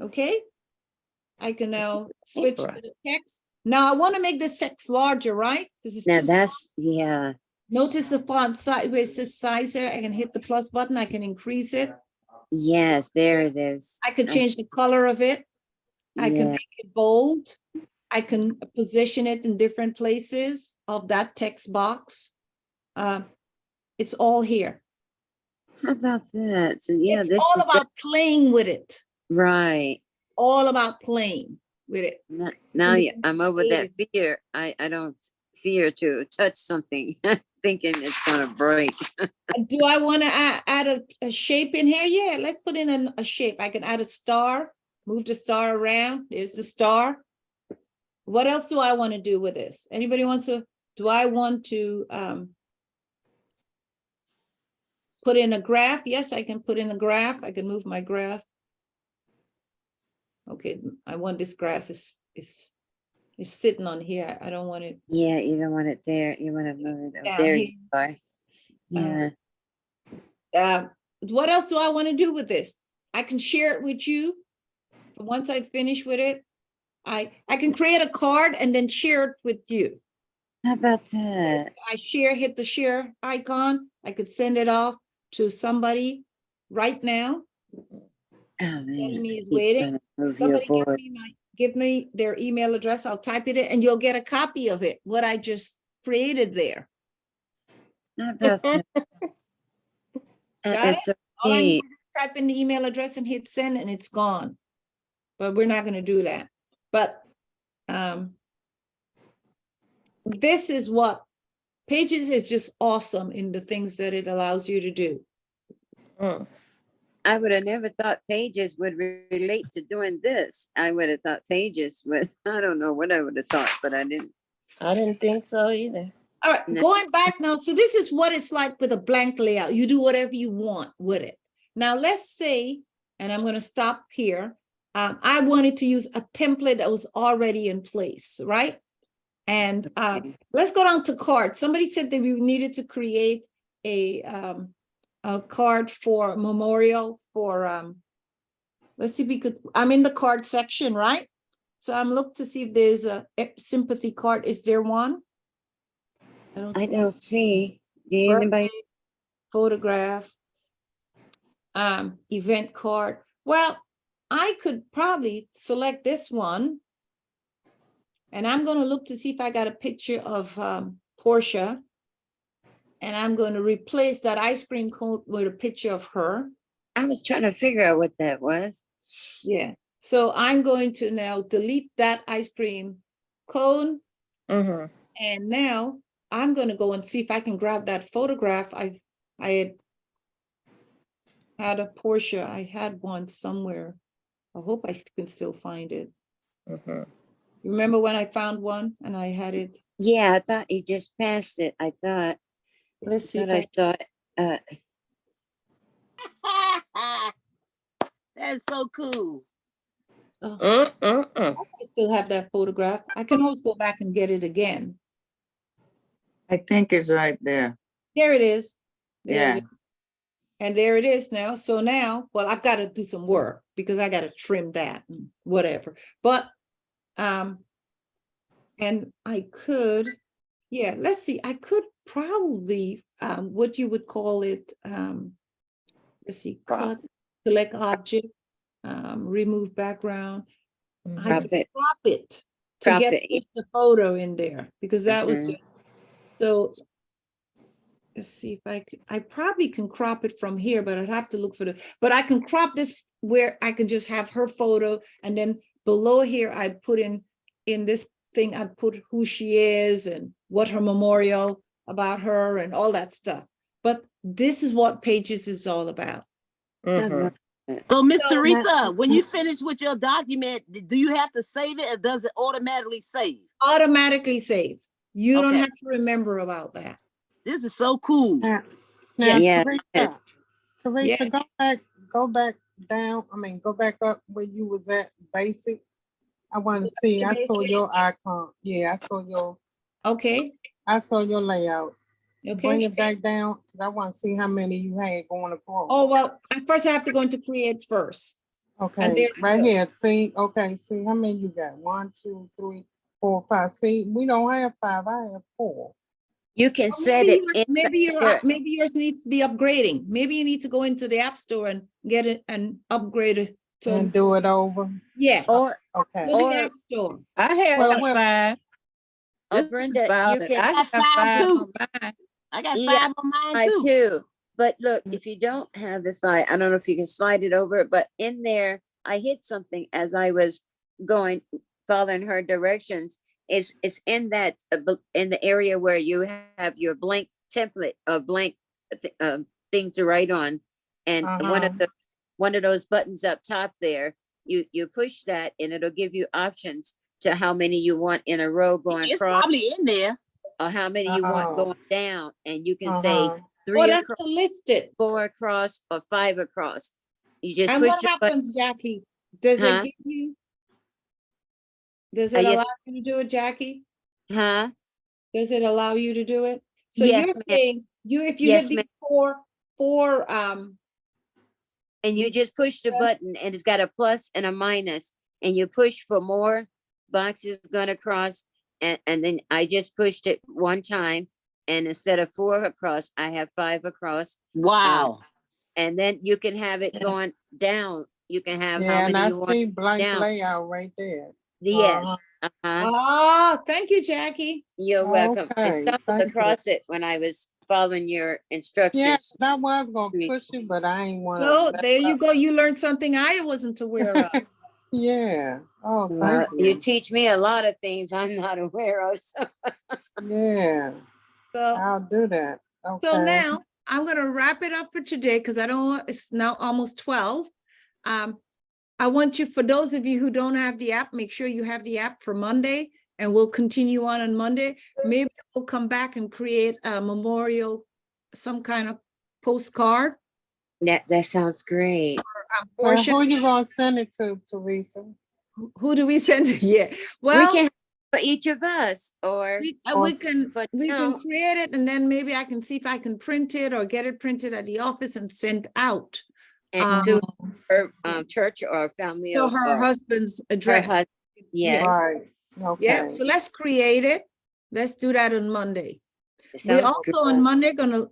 [SPEAKER 1] okay? I can now switch to the text. Now I want to make this text larger, right? This is
[SPEAKER 14] Now
[SPEAKER 1] too
[SPEAKER 14] that's,
[SPEAKER 1] small.
[SPEAKER 14] yeah.
[SPEAKER 1] Notice the font size where it says sizer. I can hit the plus button. I can increase it.
[SPEAKER 14] Yes, there it is.
[SPEAKER 1] I can change the color of it. I can make it bold. I can position it in different places of that text box. It's all here.
[SPEAKER 14] How about that? So yeah,
[SPEAKER 1] It's
[SPEAKER 14] this
[SPEAKER 1] all
[SPEAKER 14] is
[SPEAKER 1] about playing with it.
[SPEAKER 14] right.
[SPEAKER 1] All about playing with it.
[SPEAKER 14] Now I'm over that fear. I don't fear to touch something thinking it's gonna break.
[SPEAKER 1] Do I want to add a shape in here? Yeah, let's put in a shape. I can add a star, move the star around. There's the star. What else do I want to do with this? Anybody wants to, do I want to put in a graph? Yes, I can put in a graph. I can move my graph. Okay, I want this graph is sitting on here. I don't want it.
[SPEAKER 14] Yeah, you don't want it there. You want to move it.
[SPEAKER 1] Down
[SPEAKER 14] There
[SPEAKER 1] here.
[SPEAKER 14] you are. Yeah.
[SPEAKER 1] What else do I want to do with this? I can share it with you. Once I finish with it, I can create a card and then share it with you.
[SPEAKER 14] How about that?
[SPEAKER 1] I hit the share icon. I could send it off to somebody right now.
[SPEAKER 14] Oh man.
[SPEAKER 1] Enemy is
[SPEAKER 14] keep
[SPEAKER 1] waiting.
[SPEAKER 14] trying to move
[SPEAKER 1] Somebody
[SPEAKER 14] your board.
[SPEAKER 1] give me their email address. I'll type it in and you'll get a copy of it, what I just created there.
[SPEAKER 14] How about that?
[SPEAKER 1] Got
[SPEAKER 14] It's
[SPEAKER 1] it?
[SPEAKER 14] so
[SPEAKER 1] All I need
[SPEAKER 14] neat.
[SPEAKER 1] to do is type in the email address and hit send and it's gone. but we're not gonna do that. But this is what Pages is just awesome in the things that it allows you to do.
[SPEAKER 14] I would have never thought Pages would relate to doing this. I would have thought Pages was, I don't know what I would have thought, but I didn't.
[SPEAKER 5] I didn't think so either.
[SPEAKER 1] All right, going back now, so this is what it's like with a blank layout. You do whatever you want with it. Now, let's say, and I'm going to stop here. I wanted to use a template that was already in place, right? And let's go down to cards. Somebody said that we needed to create a card for memorial for, let's see if we could, I'm in the card section, right? So I'm looking to see if there's a sympathy card. Is there one?
[SPEAKER 14] I don't see. Do anybody?
[SPEAKER 1] Photograph, event card. Well, I could probably select this one. And I'm going to look to see if I got a picture of Portia. And I'm going to replace that ice cream cone with a picture of her.
[SPEAKER 14] I was trying to figure out what that was.
[SPEAKER 1] Yeah. So I'm going to now delete that ice cream cone. And now I'm going to go and see if I can grab that photograph. I had a Portia. I had one somewhere. I hope I can still find it. You remember when I found one and I had it?
[SPEAKER 14] Yeah, I thought you just passed it. I thought.
[SPEAKER 1] Let's see.
[SPEAKER 14] I saw it.
[SPEAKER 5] That's so cool.
[SPEAKER 1] I still have that photograph. I can always go back and get it again.
[SPEAKER 19] I think it's right there.
[SPEAKER 1] There it is. There
[SPEAKER 19] Yeah.
[SPEAKER 1] it is. And there it is now. So now, well, I've got to do some work because I got to trim that and whatever. But, and I could, yeah, let's see, I could probably, what you would call it, let's see, cut, select object, remove background. I could crop it to
[SPEAKER 14] Crop
[SPEAKER 1] get
[SPEAKER 14] it.
[SPEAKER 1] the photo in there because that was good. So let's see if I could, I probably can crop it from here, but I'd have to look for but I can crop this where I can just have her photo. And then below here, I'd put in this thing, I'd put who she is and what her memorial about her and all that stuff. But this is what Pages is all about.
[SPEAKER 5] So, Miss
[SPEAKER 1] So,
[SPEAKER 5] Teresa, when you finish with your document, do you have to save it or does it automatically save?
[SPEAKER 1] Automatically save. You don't
[SPEAKER 5] Okay.
[SPEAKER 1] have to remember about that.
[SPEAKER 5] This is so cool.
[SPEAKER 17] Now,
[SPEAKER 14] Yeah.
[SPEAKER 17] Teresa,
[SPEAKER 1] Yeah.
[SPEAKER 17] go back down. I mean, go back up where you was at basic. I want to see. I saw
[SPEAKER 1] Basic?
[SPEAKER 17] your icon. Yeah, I saw your.
[SPEAKER 1] Okay.
[SPEAKER 17] I saw your layout. Bring
[SPEAKER 1] Okay.
[SPEAKER 17] it back down because I want to see how many you had going across.
[SPEAKER 1] Oh, well, first I have to go into create first. And
[SPEAKER 17] Okay,
[SPEAKER 1] there we
[SPEAKER 17] right
[SPEAKER 1] go.
[SPEAKER 17] here. See, okay, see how many you got? 1, 2, 3, 4, 5. See, we don't have 5. I have 4.
[SPEAKER 14] You can
[SPEAKER 1] Well,
[SPEAKER 14] set it in.
[SPEAKER 1] maybe yours needs to be upgrading. Maybe you need to go into the App Store and get it and upgrade it
[SPEAKER 17] And
[SPEAKER 1] to,
[SPEAKER 17] do it over.
[SPEAKER 1] yeah,
[SPEAKER 14] Or,
[SPEAKER 17] Okay.
[SPEAKER 1] go to
[SPEAKER 14] or-
[SPEAKER 1] the App Store.
[SPEAKER 5] I had
[SPEAKER 17] Well, well-
[SPEAKER 5] 5.
[SPEAKER 14] or Brenda, you can.
[SPEAKER 5] I got 5 too. I got 5 on mine
[SPEAKER 14] I
[SPEAKER 5] too.
[SPEAKER 14] too. But look, if you don't have the 5, I don't know if you can slide it over, but in there, I hit something as I was going, following her directions. It's in that, in the area where you have your blank template, blank thing to write on. And one of those buttons up top there, you push that and it'll give you options to how many you want in a row going
[SPEAKER 5] It's
[SPEAKER 14] across.
[SPEAKER 5] probably in there.
[SPEAKER 14] Or how many you want going down, and you can say
[SPEAKER 17] Uh-huh.
[SPEAKER 14] 3
[SPEAKER 1] Oh, that's
[SPEAKER 14] across,
[SPEAKER 1] to list it.
[SPEAKER 14] 4 across, or 5 across. You just
[SPEAKER 1] And
[SPEAKER 14] push
[SPEAKER 1] what
[SPEAKER 14] your button.
[SPEAKER 1] happens, Jackie? Does
[SPEAKER 14] Huh?
[SPEAKER 1] it give you? Does it
[SPEAKER 14] yes.
[SPEAKER 1] allow you to do it, Jackie?
[SPEAKER 14] Huh?
[SPEAKER 1] Does it allow you to do it? So
[SPEAKER 14] Yes,
[SPEAKER 1] you're
[SPEAKER 14] ma'am.
[SPEAKER 1] saying if you
[SPEAKER 14] Yes,
[SPEAKER 1] hit these
[SPEAKER 14] ma'am.
[SPEAKER 1] four,
[SPEAKER 14] And you just push the
[SPEAKER 1] Yeah.
[SPEAKER 14] button, and it's got a plus and a minus, and you push for more boxes going across, and then I just pushed it one time, and instead of 4 across, I have 5 across.
[SPEAKER 5] Wow.
[SPEAKER 14] And then you can have it going down. You can have
[SPEAKER 17] Yeah,
[SPEAKER 14] how
[SPEAKER 17] and
[SPEAKER 14] many
[SPEAKER 17] I
[SPEAKER 14] you want
[SPEAKER 17] see blank
[SPEAKER 14] down.
[SPEAKER 17] layout right there.
[SPEAKER 14] Yes.
[SPEAKER 1] thank you, Jackie.
[SPEAKER 14] You're welcome. I
[SPEAKER 17] Okay,
[SPEAKER 14] stumbled
[SPEAKER 17] thank you.
[SPEAKER 14] across it when I was following your instructions.
[SPEAKER 17] Yes, I was gonna push it, but I ain't want to.
[SPEAKER 1] So there you go. You learned something I wasn't aware of.
[SPEAKER 17] Yeah. Oh,
[SPEAKER 14] Well,
[SPEAKER 17] thank
[SPEAKER 14] you
[SPEAKER 17] you.
[SPEAKER 14] teach me a lot of things I'm not aware of. So.
[SPEAKER 17] Yeah,
[SPEAKER 1] So,
[SPEAKER 17] I'll do that.
[SPEAKER 1] so
[SPEAKER 17] Okay.
[SPEAKER 1] now I'm gonna wrap it up for today because I don't want, it's now almost 12. I want you, for those of you who don't have the app, make sure you have the app for Monday, and we'll continue on Monday. Maybe we'll come back and create a memorial, some kind of postcard.
[SPEAKER 14] That sounds great.
[SPEAKER 1] Portia.
[SPEAKER 17] Who you gonna send it to, Teresa?
[SPEAKER 1] Who do we send it? Yeah,
[SPEAKER 14] We
[SPEAKER 1] well,
[SPEAKER 14] can for each of us, or
[SPEAKER 1] we
[SPEAKER 14] but
[SPEAKER 1] can
[SPEAKER 14] no.
[SPEAKER 1] create it, and then maybe I can see if I can print it or get it printed at the office and sent out.
[SPEAKER 14] And to her church or family
[SPEAKER 1] To
[SPEAKER 14] or
[SPEAKER 1] her husband's
[SPEAKER 14] her
[SPEAKER 1] address.
[SPEAKER 14] husband. Yes.
[SPEAKER 17] Right. Okay.
[SPEAKER 1] Yeah, so let's create it. Let's do that on Monday. We
[SPEAKER 14] Sounds
[SPEAKER 1] also
[SPEAKER 14] good.
[SPEAKER 1] on Monday gonna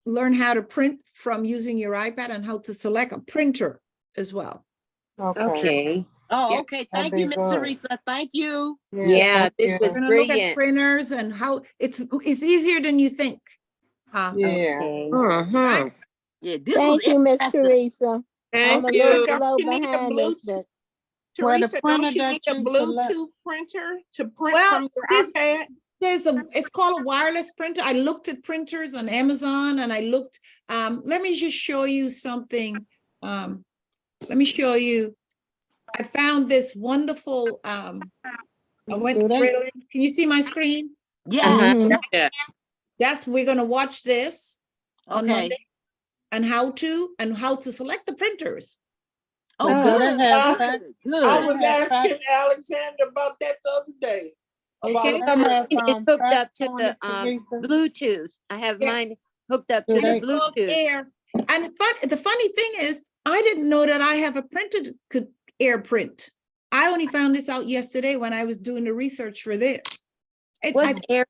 [SPEAKER 1] learn how to print from using your iPad and how to select a printer as well.
[SPEAKER 14] Okay.
[SPEAKER 5] Oh,
[SPEAKER 1] Yeah.
[SPEAKER 5] okay.
[SPEAKER 17] That'd
[SPEAKER 5] Thank you,
[SPEAKER 17] be
[SPEAKER 5] Miss
[SPEAKER 17] good.
[SPEAKER 5] Teresa. Thank you.
[SPEAKER 14] Yeah,
[SPEAKER 17] thank
[SPEAKER 14] this
[SPEAKER 17] you.
[SPEAKER 14] was
[SPEAKER 1] We're gonna look at
[SPEAKER 14] brilliant.
[SPEAKER 1] printers and how it's easier than you think.
[SPEAKER 17] Yeah.
[SPEAKER 14] Okay.
[SPEAKER 5] Uh-huh. Yeah, this was
[SPEAKER 8] Thank you, Miss
[SPEAKER 5] interesting.
[SPEAKER 8] Teresa. I'm a
[SPEAKER 1] Thank
[SPEAKER 8] little
[SPEAKER 1] you.
[SPEAKER 8] slow
[SPEAKER 16] You need a
[SPEAKER 8] behind this,
[SPEAKER 16] Bluetooth-
[SPEAKER 8] but
[SPEAKER 17] Well, the
[SPEAKER 16] Teresa,
[SPEAKER 17] printer
[SPEAKER 16] don't you
[SPEAKER 17] that
[SPEAKER 16] need a
[SPEAKER 17] you select-
[SPEAKER 16] Bluetooth printer to print
[SPEAKER 1] Well,
[SPEAKER 16] from your
[SPEAKER 1] this-
[SPEAKER 16] iPad?
[SPEAKER 1] it's called a wireless printer. I looked at printers on Amazon and I looked, let me just show you something. Let me show you. I found this wonderful, I went
[SPEAKER 17] Do they-
[SPEAKER 1] thrilling. Can you see my screen?
[SPEAKER 5] Yes.
[SPEAKER 8] Mhm.
[SPEAKER 5] Yeah.
[SPEAKER 1] We're gonna watch this on
[SPEAKER 5] Okay.
[SPEAKER 1] Monday and how to select the printers.
[SPEAKER 5] Oh,
[SPEAKER 14] Oh,
[SPEAKER 5] good.
[SPEAKER 17] they have
[SPEAKER 5] Good.
[SPEAKER 17] fax?
[SPEAKER 5] Good.
[SPEAKER 2] I was
[SPEAKER 17] Yeah,
[SPEAKER 2] asking Alexander about that the other day.
[SPEAKER 1] Okay.
[SPEAKER 2] About
[SPEAKER 17] They have,
[SPEAKER 14] It's hooked up
[SPEAKER 17] fax
[SPEAKER 14] to
[SPEAKER 17] on
[SPEAKER 14] the
[SPEAKER 17] it, Teresa?
[SPEAKER 14] Bluetooth. I have
[SPEAKER 1] Yeah.
[SPEAKER 14] mine hooked up
[SPEAKER 17] Do
[SPEAKER 14] to the
[SPEAKER 1] And it's called
[SPEAKER 14] Bluetooth.
[SPEAKER 1] Air. And the funny thing is, I didn't know that I have a printer that could air print. I only found this out yesterday when I was doing the research for this.
[SPEAKER 14] What's air?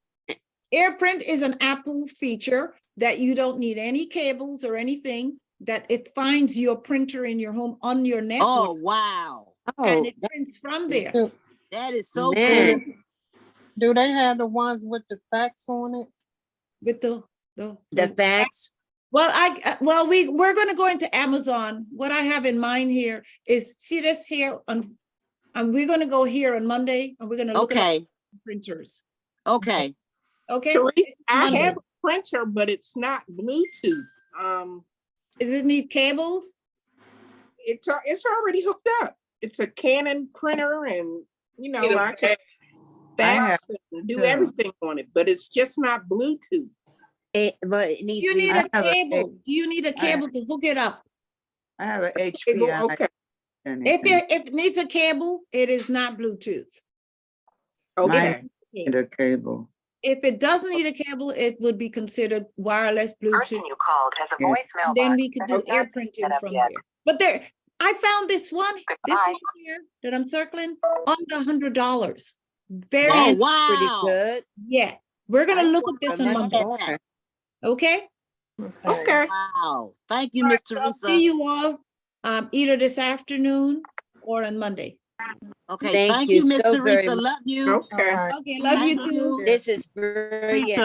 [SPEAKER 1] AirPrint is an Apple feature that you don't need any cables or anything, that it finds your printer in your home on your
[SPEAKER 5] Oh,
[SPEAKER 1] network
[SPEAKER 5] wow.
[SPEAKER 14] Oh,
[SPEAKER 1] and it prints from there.
[SPEAKER 17] Do,
[SPEAKER 5] That is so
[SPEAKER 14] man.
[SPEAKER 5] good.
[SPEAKER 17] do they have the ones with the fax on it?
[SPEAKER 1] With
[SPEAKER 14] The fax.
[SPEAKER 1] Well, we're going to go into Amazon. What I have in mind here is, see this here on, and we're going to go here on Monday and we're going to look at
[SPEAKER 5] Okay.
[SPEAKER 1] printers.
[SPEAKER 5] Okay.
[SPEAKER 1] Okay.
[SPEAKER 16] Teresa, I
[SPEAKER 1] Monday.
[SPEAKER 16] have a printer, but it's not Bluetooth.
[SPEAKER 1] Does it need cables?
[SPEAKER 16] It's already hooked up. It's a Canon printer, and I can fax and do
[SPEAKER 19] too.
[SPEAKER 16] everything on it, but it's just not Bluetooth.
[SPEAKER 14] But it needs
[SPEAKER 1] You
[SPEAKER 14] to be.
[SPEAKER 1] need a
[SPEAKER 19] have a
[SPEAKER 1] cable. Do you need a cable to hook it up?
[SPEAKER 19] I have an HP.
[SPEAKER 16] Cable,
[SPEAKER 19] and I
[SPEAKER 16] okay.
[SPEAKER 19] can't
[SPEAKER 1] If
[SPEAKER 19] anything.
[SPEAKER 1] it needs a cable, it is not Bluetooth.
[SPEAKER 16] Okay.
[SPEAKER 19] Mine need a cable.
[SPEAKER 1] If it doesn't need a cable, it would be considered wireless
[SPEAKER 18] Person
[SPEAKER 1] Bluetooth.
[SPEAKER 18] you called has a
[SPEAKER 19] Yeah.
[SPEAKER 18] voicemail
[SPEAKER 1] Then
[SPEAKER 18] box
[SPEAKER 1] we could
[SPEAKER 18] that
[SPEAKER 1] do
[SPEAKER 18] has
[SPEAKER 1] air
[SPEAKER 18] not been
[SPEAKER 1] printing
[SPEAKER 18] set up
[SPEAKER 1] from
[SPEAKER 18] yet.
[SPEAKER 1] there. But I found this one here that I'm circling under $100. Very,
[SPEAKER 5] Oh,
[SPEAKER 14] Pretty
[SPEAKER 5] wow.
[SPEAKER 14] good.
[SPEAKER 1] yeah. We're gonna
[SPEAKER 14] I
[SPEAKER 1] look
[SPEAKER 14] want
[SPEAKER 1] at this
[SPEAKER 14] a
[SPEAKER 1] on
[SPEAKER 14] much
[SPEAKER 1] Monday,
[SPEAKER 14] more.
[SPEAKER 1] okay?
[SPEAKER 16] Okay.
[SPEAKER 5] Wow. Thank you,
[SPEAKER 1] All
[SPEAKER 5] Miss
[SPEAKER 1] right, so I'll
[SPEAKER 5] Teresa.
[SPEAKER 1] see you all either this afternoon or on Monday.
[SPEAKER 5] Okay.
[SPEAKER 14] Thank
[SPEAKER 5] Thank
[SPEAKER 14] you
[SPEAKER 5] you, Miss
[SPEAKER 14] so very
[SPEAKER 5] Teresa.
[SPEAKER 14] much.
[SPEAKER 5] Love you.
[SPEAKER 16] Okay.
[SPEAKER 1] Okay, love you
[SPEAKER 5] Thank
[SPEAKER 1] too.
[SPEAKER 14] This is brilliant.